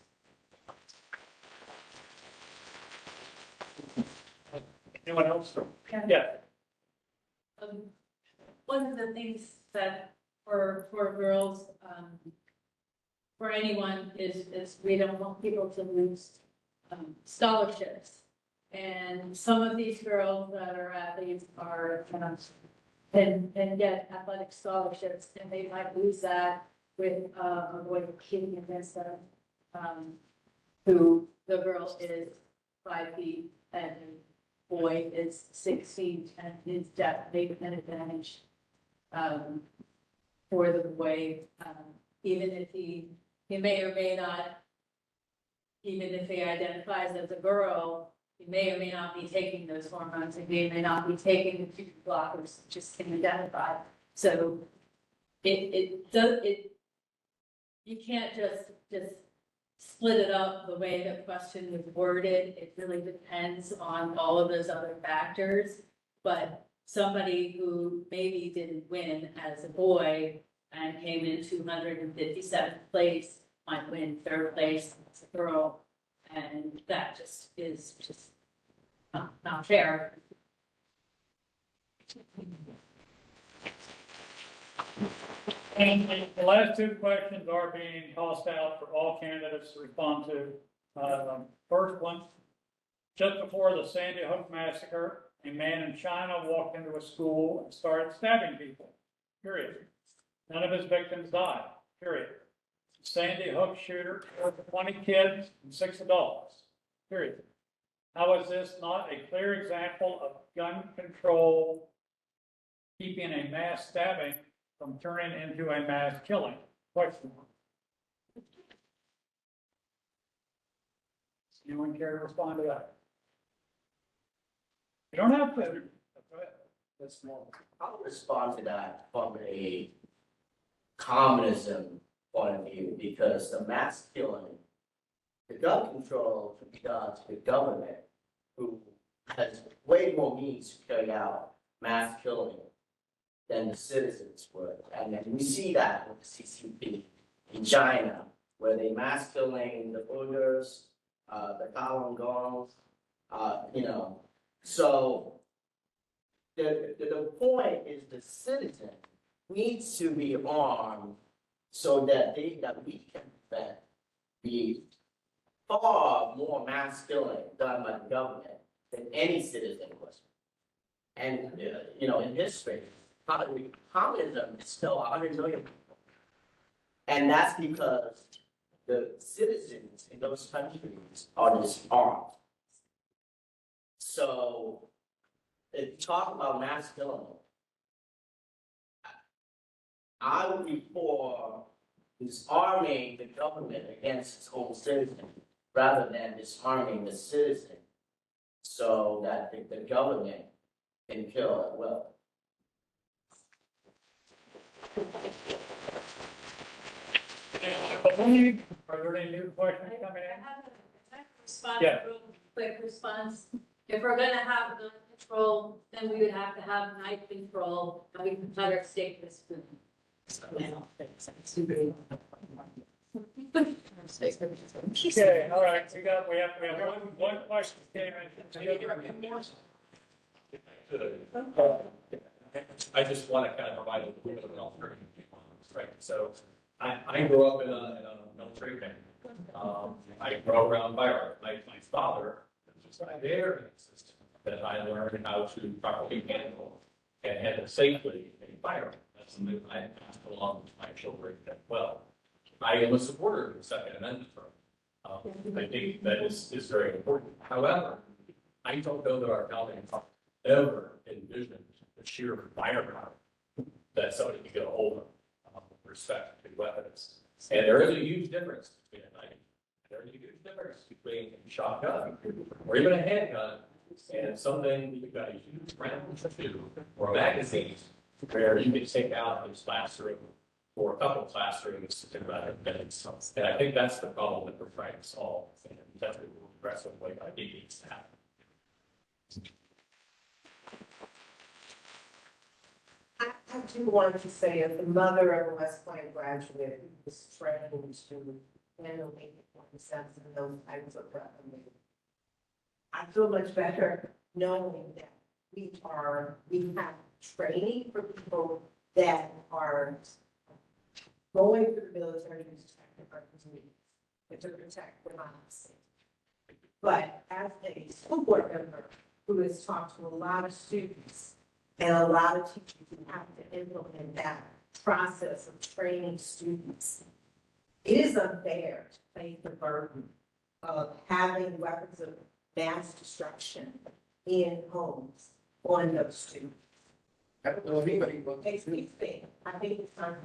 Anyone else? Okay. Yeah. One of the things that for girls, for anyone is we don't want people to lose scholarships. And some of these girls that are athletes are, can get athletic scholarships, and they might lose that with a boy competing against them, who the girl is 5 feet and the boy is 6 feet, and is definitely an advantage for the boy, even if he may or may not, even if he identifies as a girl, he may or may not be taking those hormones, and he may not be taking the puberty blockers, just can identify. So you can't just split it up the way the question was worded. It really depends on all of those other factors. But somebody who maybe didn't win as a boy and came in 257th place might win 3rd place as a girl. And that just is just not fair. And the last two questions are being tossed out for all candidates to respond to. First one, just before the Sandy Hook massacre, a man in China walked into a school and started stabbing people, period. None of his victims died, period. Sandy Hook shooter killed 20 kids and 6 adults, period. How is this not a clear example of gun control keeping a mass stabbing from turning into a mass killing? Question. Anyone care to respond to that? You don't have to. Go ahead. That's small. I'll respond to that from a communism point of view, because the mass killing, the gun control should be done to the government, who has way more means to carry out mass killing than the citizens would. And then we see that with the CCP in China, where they mass killing the Uyghurs, the Falun Gongs, so the point is the citizen needs to be armed so that we can prevent the far more mass killing done by the government than any citizen was. And, in history, communism is still 100 million people. And that's because the citizens in those countries are disarmed. So, if you talk about mass killing, I would be for disarming the government against its own citizen, rather than disarming the citizen so that the government can kill at will. Are there any new questions coming in? I have a response, Yeah. real quick response. If we're gonna have gun control, then we would have to have knife control, and we can better stake this food. Okay, all right, we have one question came in. I just want to kind of provide a little bit of an alternative. Right, so I grew up in a military family. I grew up around firearms. My father was very insistent that I learn how to properly handle and safely a firearm. That's something I pass along to my children as well. I am a supporter of the Second Amendment. I think that is very important. However, I don't know that our founding fathers ever envisioned the sheer firepower that somebody can get a hold of with respect to weapons. And there is a huge difference between a knife. There's a huge difference between a shotgun or even a handgun and something you've got a huge round or a magazine where you can take out this classroom or a couple classrooms in about minutes. And I think that's the problem that we're trying to solve. And that's what we're aggressive way I think needs to happen. I do want to say, as the mother of a West Point graduate who was trained to handle sense in those types of weapons, I feel much better knowing that we have training for people that are going through the military to protect their communities and to protect their lives. But as a school board member who has talked to a lot of students and a lot of teachers who have to implement that process of training students, it is unfair to place the burden of having weapons of mass destruction in homes on those students. I don't know if anybody Makes me think, I think it's time.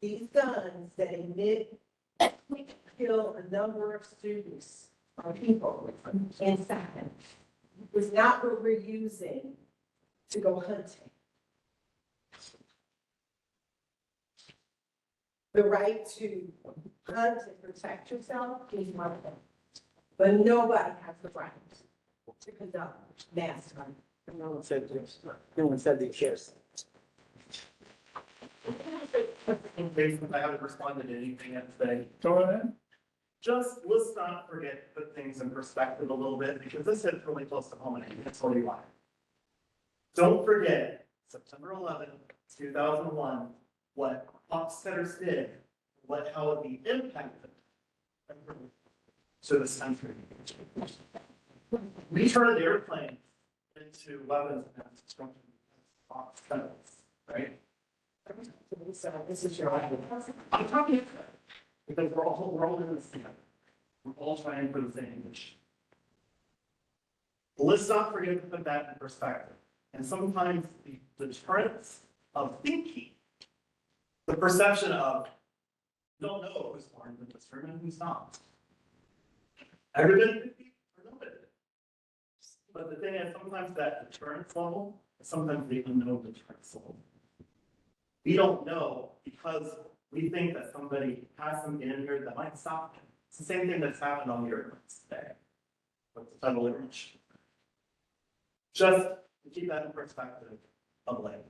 These guns that emit kill a number of students or people inside is not what we're using to go hunting. The right to hunt and protect yourself is one thing, but nobody has the right to conduct mass hunting. No one said this. No one said these shares. If I haven't responded to anything yet today, Go ahead. just let's not forget to put things in perspective a little bit, because this hits really close to home, and I can tell you why. Don't forget, September 11th, 2001, what Hofstadter's did, how it impacted to this country. We turned airplanes into weapons of mass destruction, right? This is your idea. I'm talking because we're all in this together. We're all trying for the same mission. Let's not forget to put that in perspective. And sometimes the deterrence of thinking, the perception of, you don't know who's armed in this room and who's not. Everybody could be, or nobody. But the thing is, sometimes that deterrence level is sometimes the unknown deterrence level. We don't know because we think that somebody has something in here that might stop them. It's the same thing that's happened on the airplanes today with the federal image. Just to keep that in perspective of like,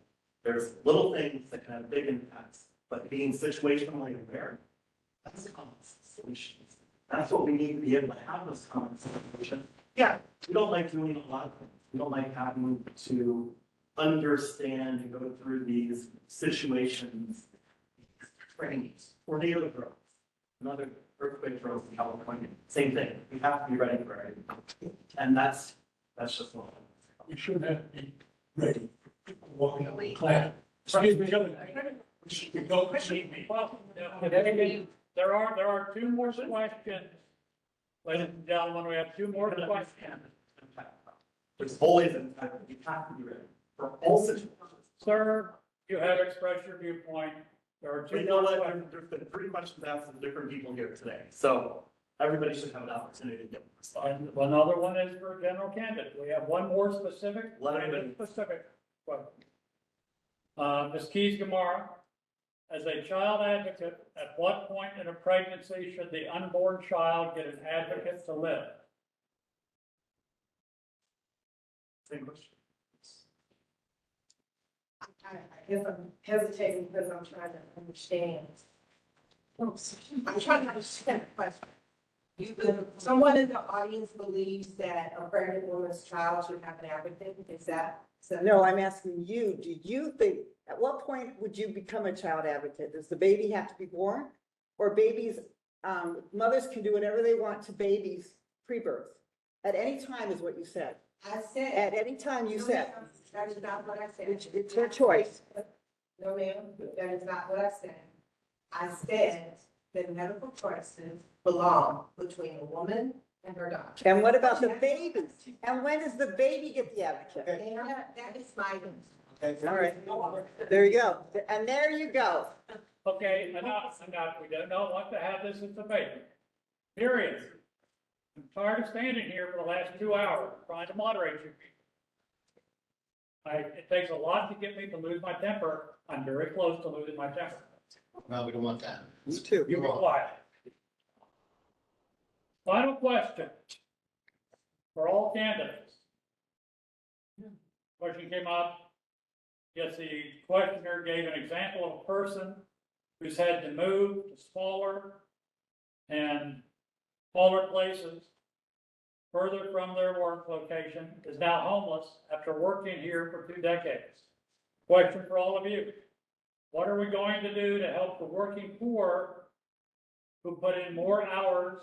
there's little things that can have big impacts, but being situationally aware, that's a common solution. That's what we need to be able to have those conversations. Yeah, we don't like doing a lot of things. We don't like having to understand and go through these situations, trainings, tornado drills, another earthquake drills in California. Same thing. We have to be ready for it. And that's just one. We should have to be ready. Walking on the class. Excuse me. Go see me. Well, there are two more questions. Ladies and gentlemen, we have two more questions. There's always an impact. We have to be ready for all situations. Sir, you have expressed your viewpoint. There are two We know more that questions. there's been 3 questions asked of different people here today. So everybody should have an opportunity to get a response. And another one is for general candidate. We have one more specific. Let everybody- Specific question. Ms. Keys Gamara, as a child advocate, at what point in a pregnancy should the unborn child get an advocate to live? Same question. I guess I'm hesitating because I'm trying to understand. I'm trying to understand the question. Someone in the audience believes that a pregnant woman's child should have an advocate. Is that? No, I'm asking you, do you think, at what point would you become a child advocate? Does the baby have to be born? Or babies, mothers can do whatever they want to babies pre-birth, at any time is what you said. I said. At any time you No, said. ma'am, that is not what I said. It's your choice. No, ma'am, that is not what I said. I said that medical questions belong between a woman and her doctor. And what about the baby? And when does the baby get the advocate? And that is my. All right, there you go. And there you go. Okay, enough. We don't want to have this as a debate. Period. I'm tired of standing here for the last 2 hours trying to moderate you people. It takes a lot to get me to lose my temper. I'm very close to losing my temper. No, we don't want that. Me too. You be quiet. Final question for all candidates. Question came up. Yes, the questioner gave an example of a person who's had to move to smaller places further from their work location, is now homeless after working here for 2 decades. Question for all of you. What are we going to do to help the working poor who put in more hours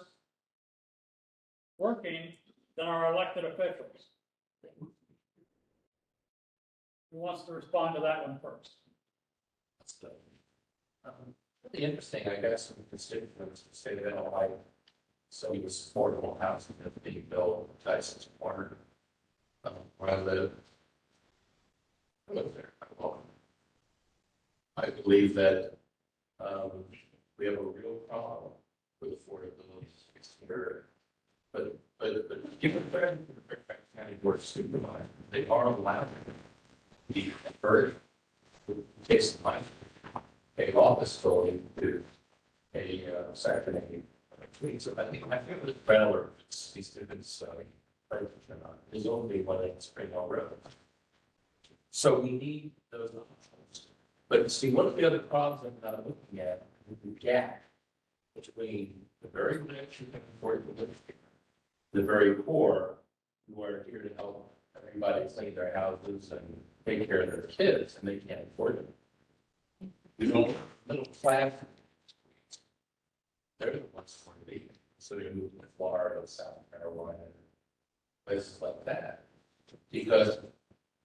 working than our elected officials? Who wants to respond to that one first? Really interesting, I guess, from the constituents to say that like some of this affordable housing that's being built in Tyson's Corner, where I live there. Well, I believe that we have a real problem with affordability here. But given the County Board of Supervisors, they are allowed to be converted, in case of life, a office building to a Saturday. So I think the trailer is only one in Spring Hill Road. So we need those options. But see, one of the other problems I'm not looking at is the gap between the very rich who can afford to live here, the very poor who are here to help everybody clean their houses and take care of their kids, and they can't afford it. You know, middle class, they're the ones who are leaving. So they're moving to Florida, South Carolina, places like that. Because,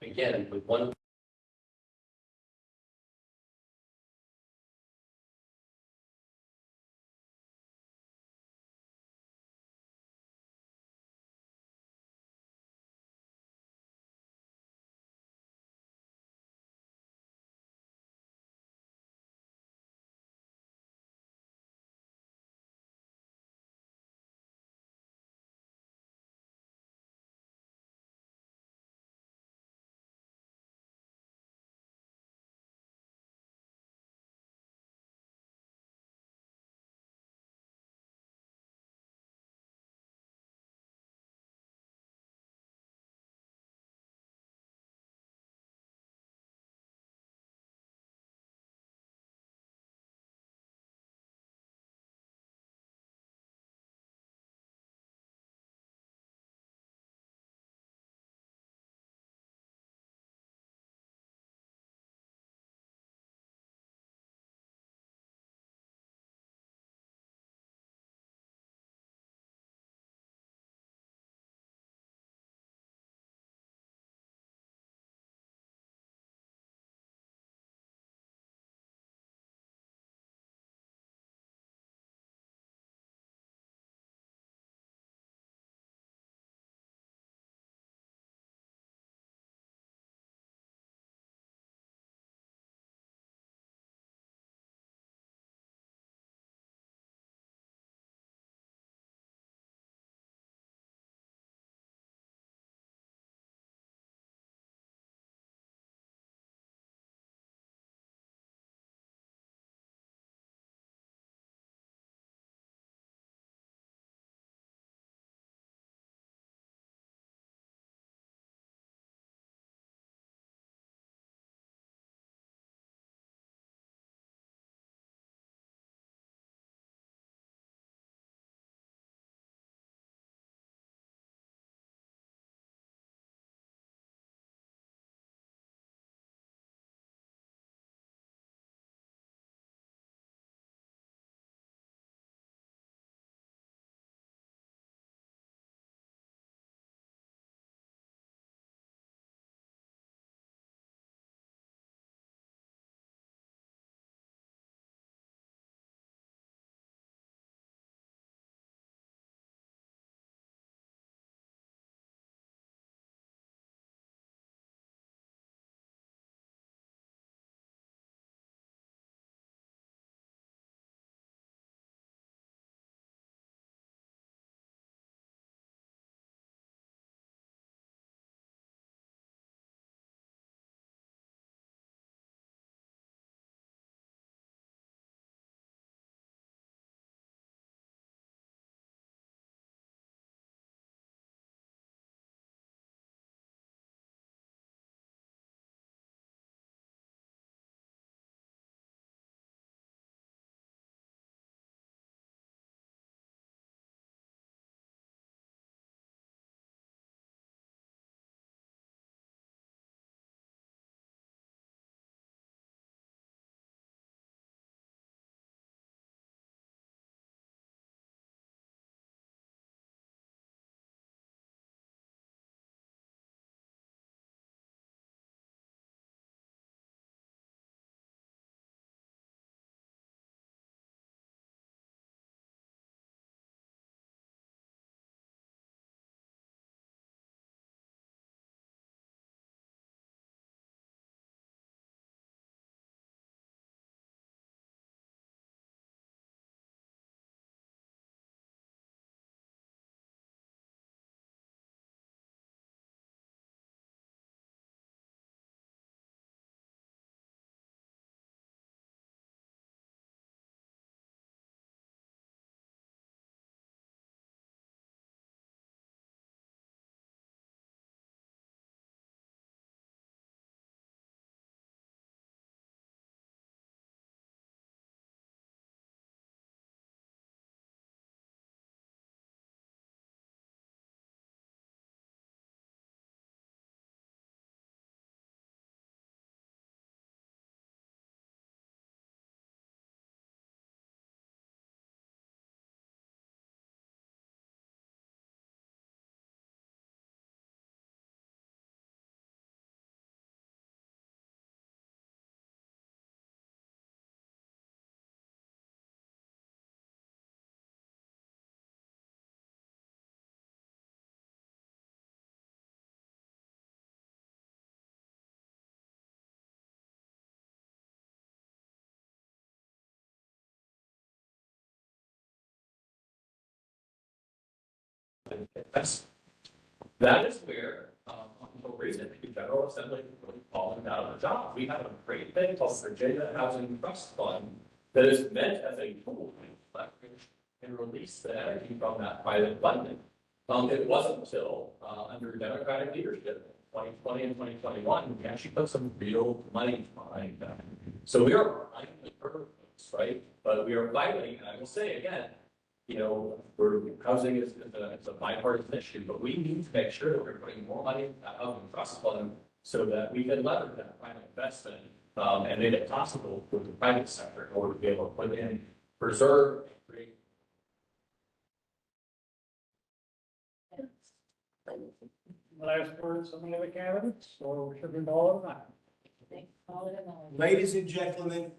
again, with one That is where, until recently, the General Assembly really fallen out of the job. We have a great thing called Virginia Housing Trust Fund that is meant as a tool to leverage and release the energy from that private funding. It wasn't until under Democratic leadership, 2020 and 2021, we actually put some real money behind that. So we are fighting the curve, right? But we are fighting, and I will say again, housing is a bipartisan issue, but we need to make sure that we're putting more money in that housing trust fund so that we can leverage that private investment and make it possible for the private sector in order to be able to put in, preserve, and create. Last words from the other candidates, or should we call it a night? Ladies and gentlemen,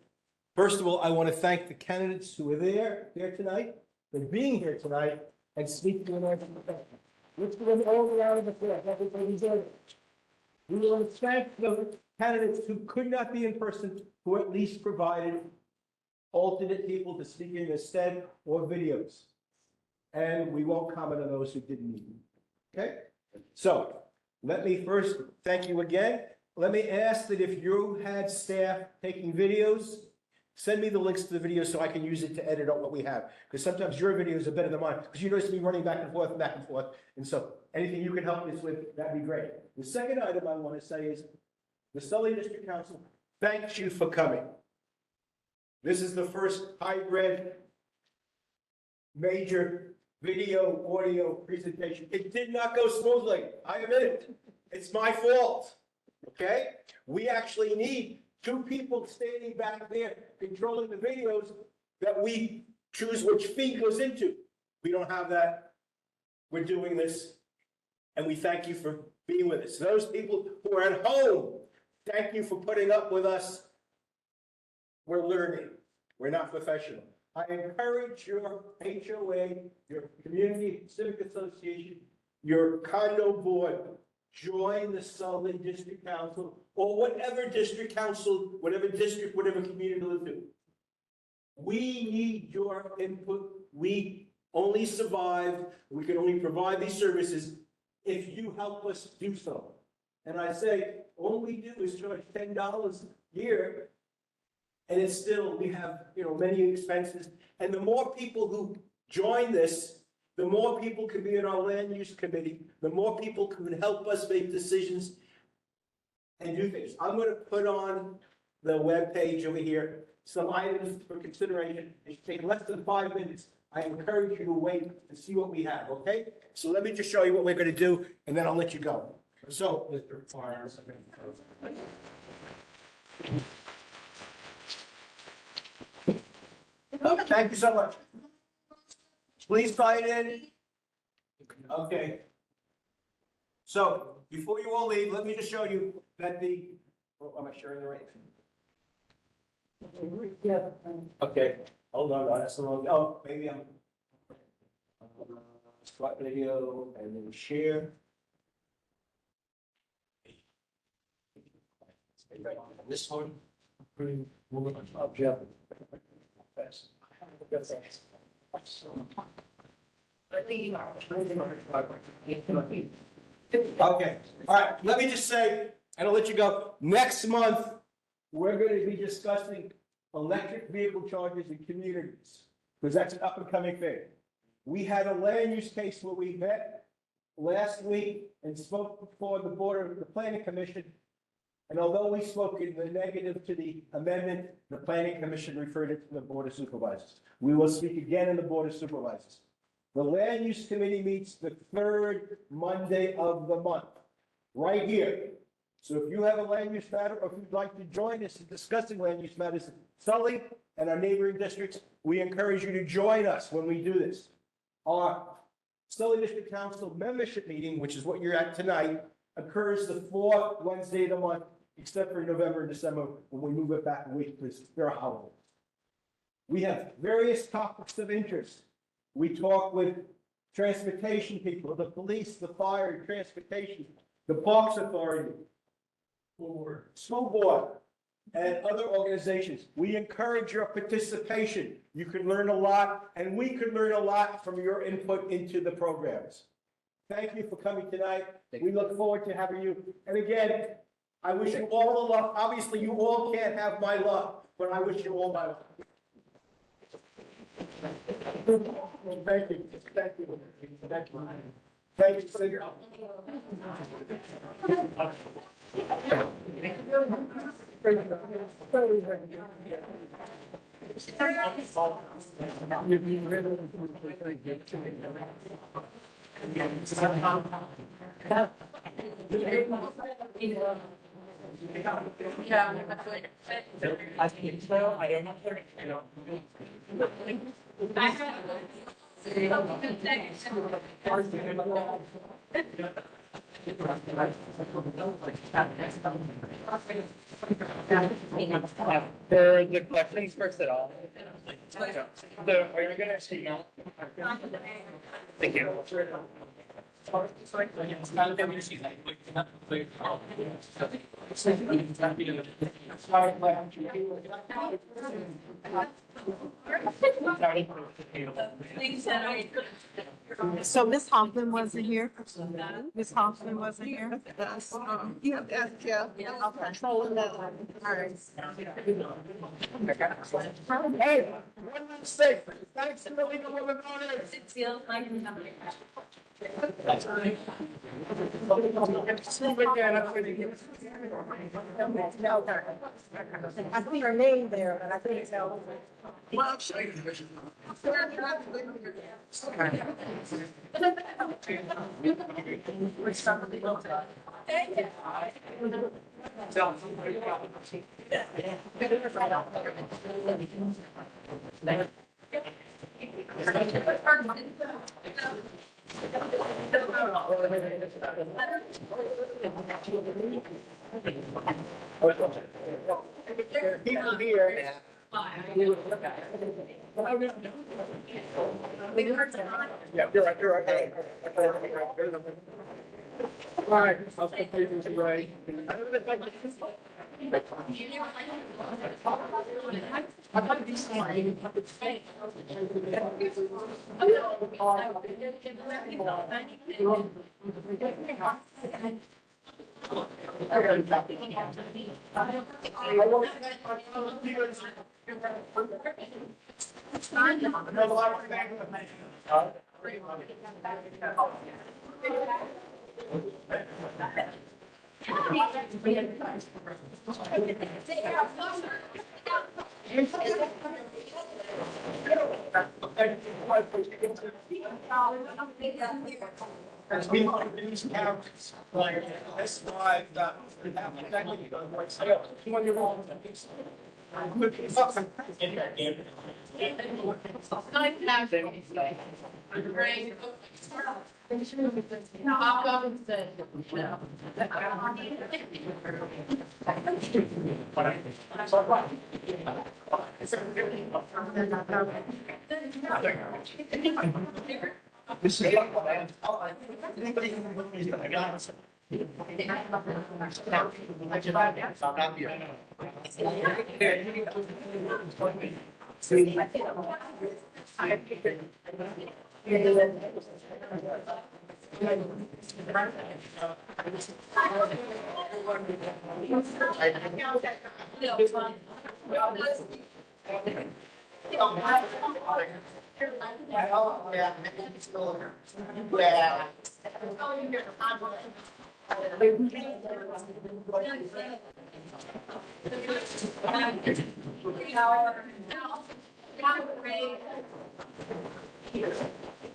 first of all, I want to thank the candidates who are here tonight, for being here tonight, and speaking in our defense. Let's give them all the round of applause. Everybody deserves it. We want to thank the candidates who could not be in person, who at least provided alternate people to speak in instead or videos. And we won't comment on those who didn't need them. Okay? So let me first thank you again. Let me ask that if you had staff taking videos, send me the links to the videos so I can use it to edit out what we have. Because sometimes your videos are better than mine, because you notice me running back and forth and back and forth. And so anything you can help us with, that'd be great. The second item I want to say is the Sully District Council thanks you for coming. This is the first hybrid major video, audio presentation. It did not go smoothly. I admit it. It's my fault. Okay? We actually need two people standing back there controlling the videos that we choose which feed goes into. We don't have that. We're doing this, and we thank you for being with us. Those people who are at home, thank you for putting up with us. We're learning. We're not professional. I encourage your HOA, your community civic association, your condo board, join the Sully District Council or whatever district council, whatever district, whatever community live in. We need your input. We only survive, we can only provide these services if you help us do so. And I say, all we do is charge $10 a year. And it's still, we have, many expenses. And the more people who join this, the more people can be in our land use committee, the more people can help us make decisions and do things. I'm going to put on the webpage over here some items for consideration. It should take less than 5 minutes. I encourage you to wait and see what we have, okay? So let me just show you what we're going to do, and then I'll let you go. So, Mr. Farnes. Thank you so much. Please sign in. Okay. So before you all leave, let me just show you that am I sharing the right? Yeah. Okay, hold on, that's the wrong, maybe I'm. Start video and then share. This one. Jeff. Okay, all right, let me just say, and I'll let you go. Next month, we're going to be discussing electric vehicle chargers in communities, because that's an up and coming thing. We had a land use case where we met last week and spoke before the planning commission. And although we spoke in the negative to the amendment, the planning commission referred it to the board of supervisors. We will speak again in the board of supervisors. The land use committee meets the third Monday of the month, right here. So if you have a land use matter, or if you'd like to join us in discussing land use matters in Sully and our neighboring districts, we encourage you to join us when we do this. Our Sully District Council membership meeting, which is what you're at tonight, occurs the fourth Wednesday of the month, except for November and December, when we move it back a week because they're a holiday. We have various topics of interest. We talk with transportation people, the police, the fire, transportation, the Parks Authority, school board, and other organizations. We encourage your participation. You can learn a lot, and we can learn a lot from your input into the programs. Thank you for coming tonight. We look forward to having you. And again, I wish you all the luck. Obviously, you all can't have my luck, but I wish you all my luck. Thank you. Thank you. Thank you. Thank you. Senator. I think so. I don't know. The questions first at all. So are you gonna see now? Thank you. So Miss Hoffman wasn't here? Miss Hoffman wasn't here? You have to ask Jeff. I'll control that. All right. Hey, one last thing. Thanks to the League of Women Voters. It feels like I see her name there, but I couldn't tell. Well, I'm sure. People here. Yeah, you're right, you're right. All right, I'll take papers, right. As we look at these counties, like this slide, this is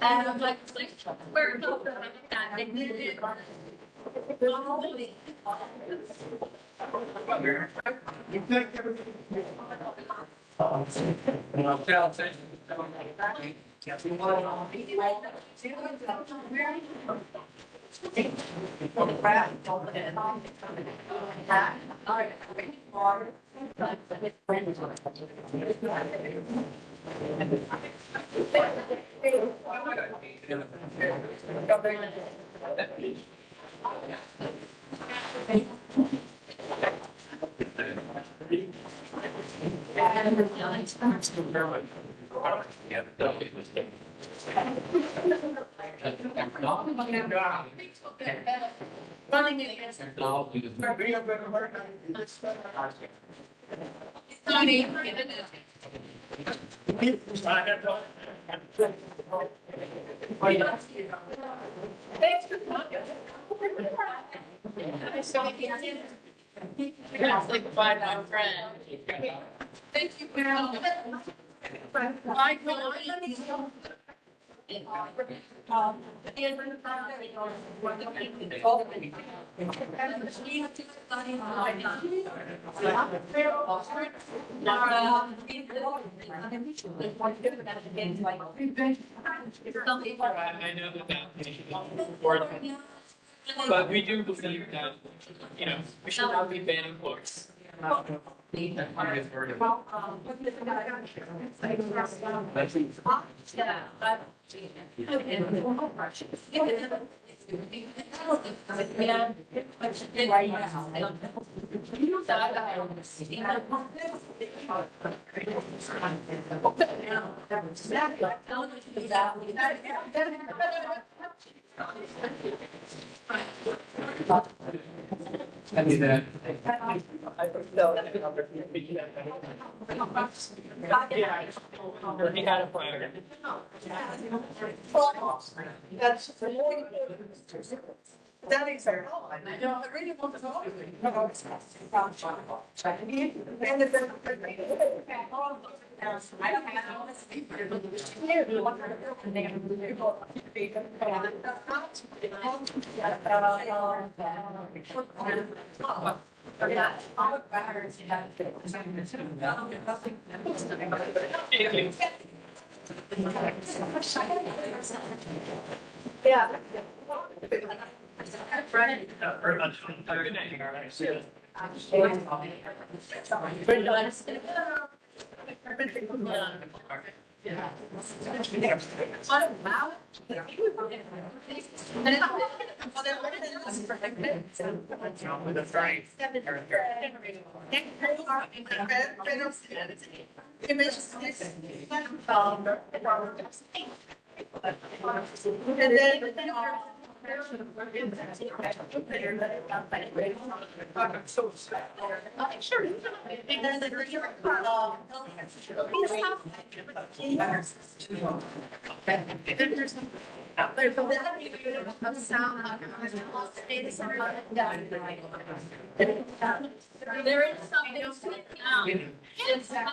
and I'm like, where is Running against. Thanks for talking. It's like a 5-hour friend. Thank you, Carol. Bye, Carol. I know that. But we do believe that, you know, we should not be banning books. I do that. That's for more. That is our goal. I know, I really want to know. And if they're. I don't have all this. Yeah. Right. Very much. Have a good day. All right. See you. And then, sure. There is something now. It's here.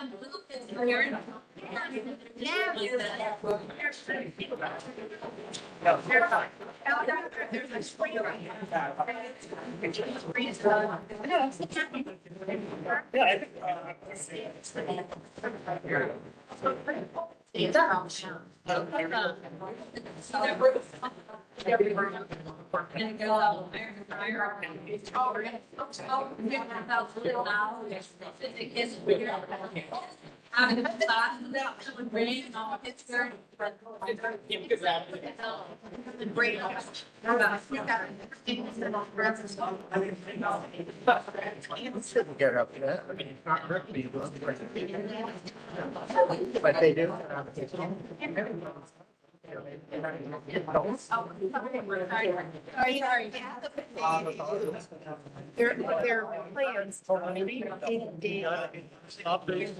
There's a spring around here. Yeah, I think, Having thought about the brain, it's very. The brain. Get up there. I mean, it's not hurt me. But they do. Their plans for day-to-day. It's 100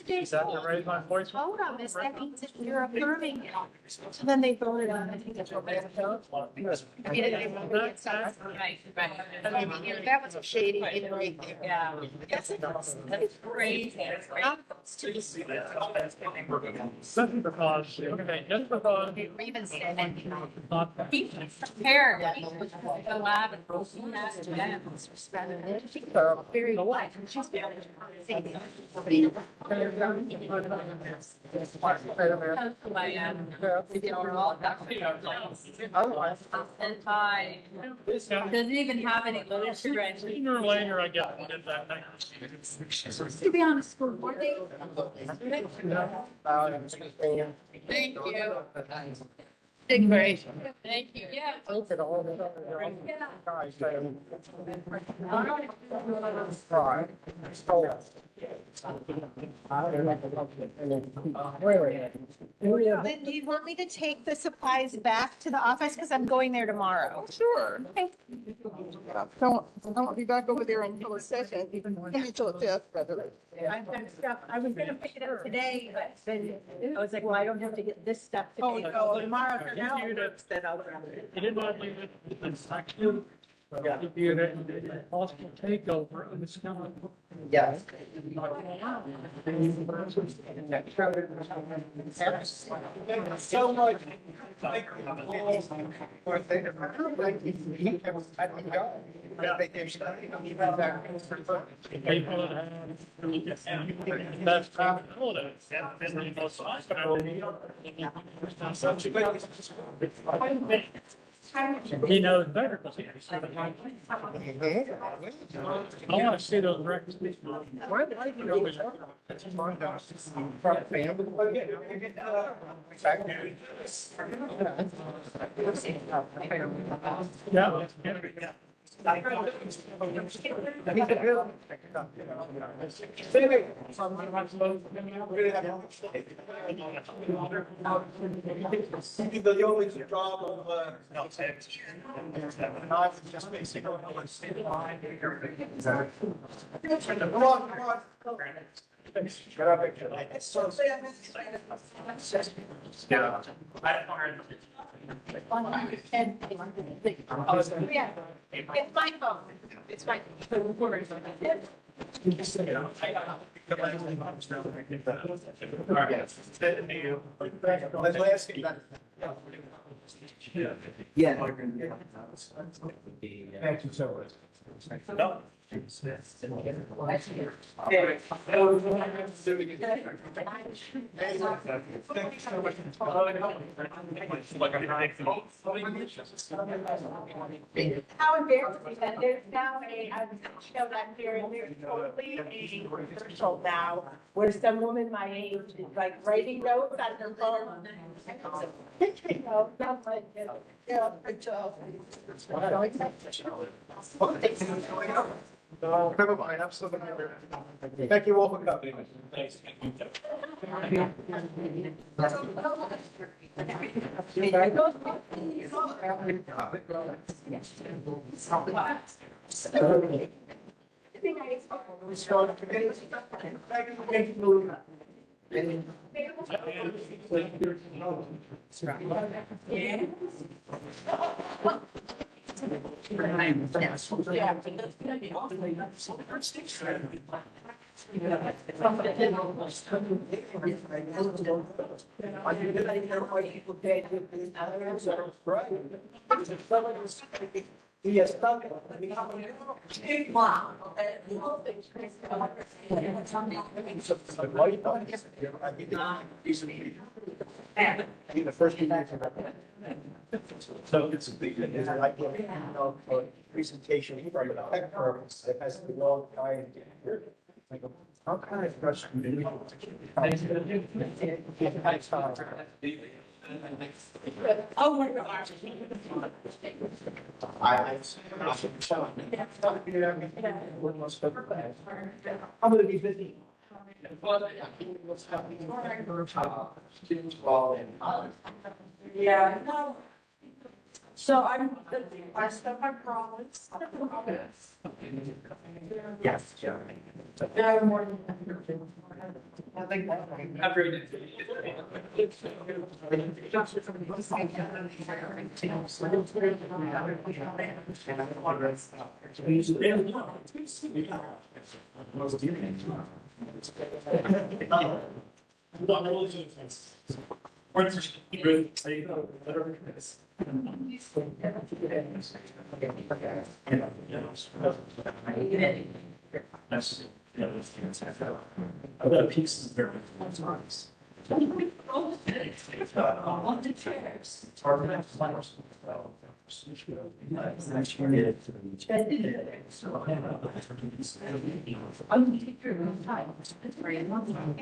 days old. Hold on, miss, that means that you're affirming it. So then they voted on, I think that's what they're voting. Right. That was a shady thing right there. Yeah. That's Crazy. Just because, okay, just because. Even said. Be prepared. The lab and proceed to them. Very white. She's very. Doesn't even have any literature. Sooner or later, I get that thing. To be honest, school board day. Thank you. Great. Thank you. Yeah. Then do you want me to take the supplies back to the office? Because I'm going there tomorrow. Sure. Don't be back over there until the session, until the fifth, rather. I've got stuff, I was gonna pick it up today, but then I was like, well, I don't have to get this stuff Oh, today. no. So tomorrow, for now, then I'll grab it. You did not leave it in section. If you had a possible takeover of this county. Yes. So much. People that have, that's holidays. And you know, so I he knows better because he's. I want to see those records. Yeah. The only job of, just basically. Come on. Yeah. Yeah, it's my phone. It's my. Yeah. Thank you so much. No. How embarrassing that there's now a show that here and there's totally a commercial now where some woman my age is like writing notes on her phone. You know, not like, yeah, good job. Never mind, absolutely. Thank you all for coming. Thanks. Yes, the first so it's like a presentation from a tech firm that has the long time. How kind of question do you? Oh, my gosh. I'm gonna be busy. Yeah, no. So I stuff my promise. Yes. No more than. I think. I've got pieces there. Times. On the chairs. It's hard to have flowers. I'm gonna take your time. It's very long.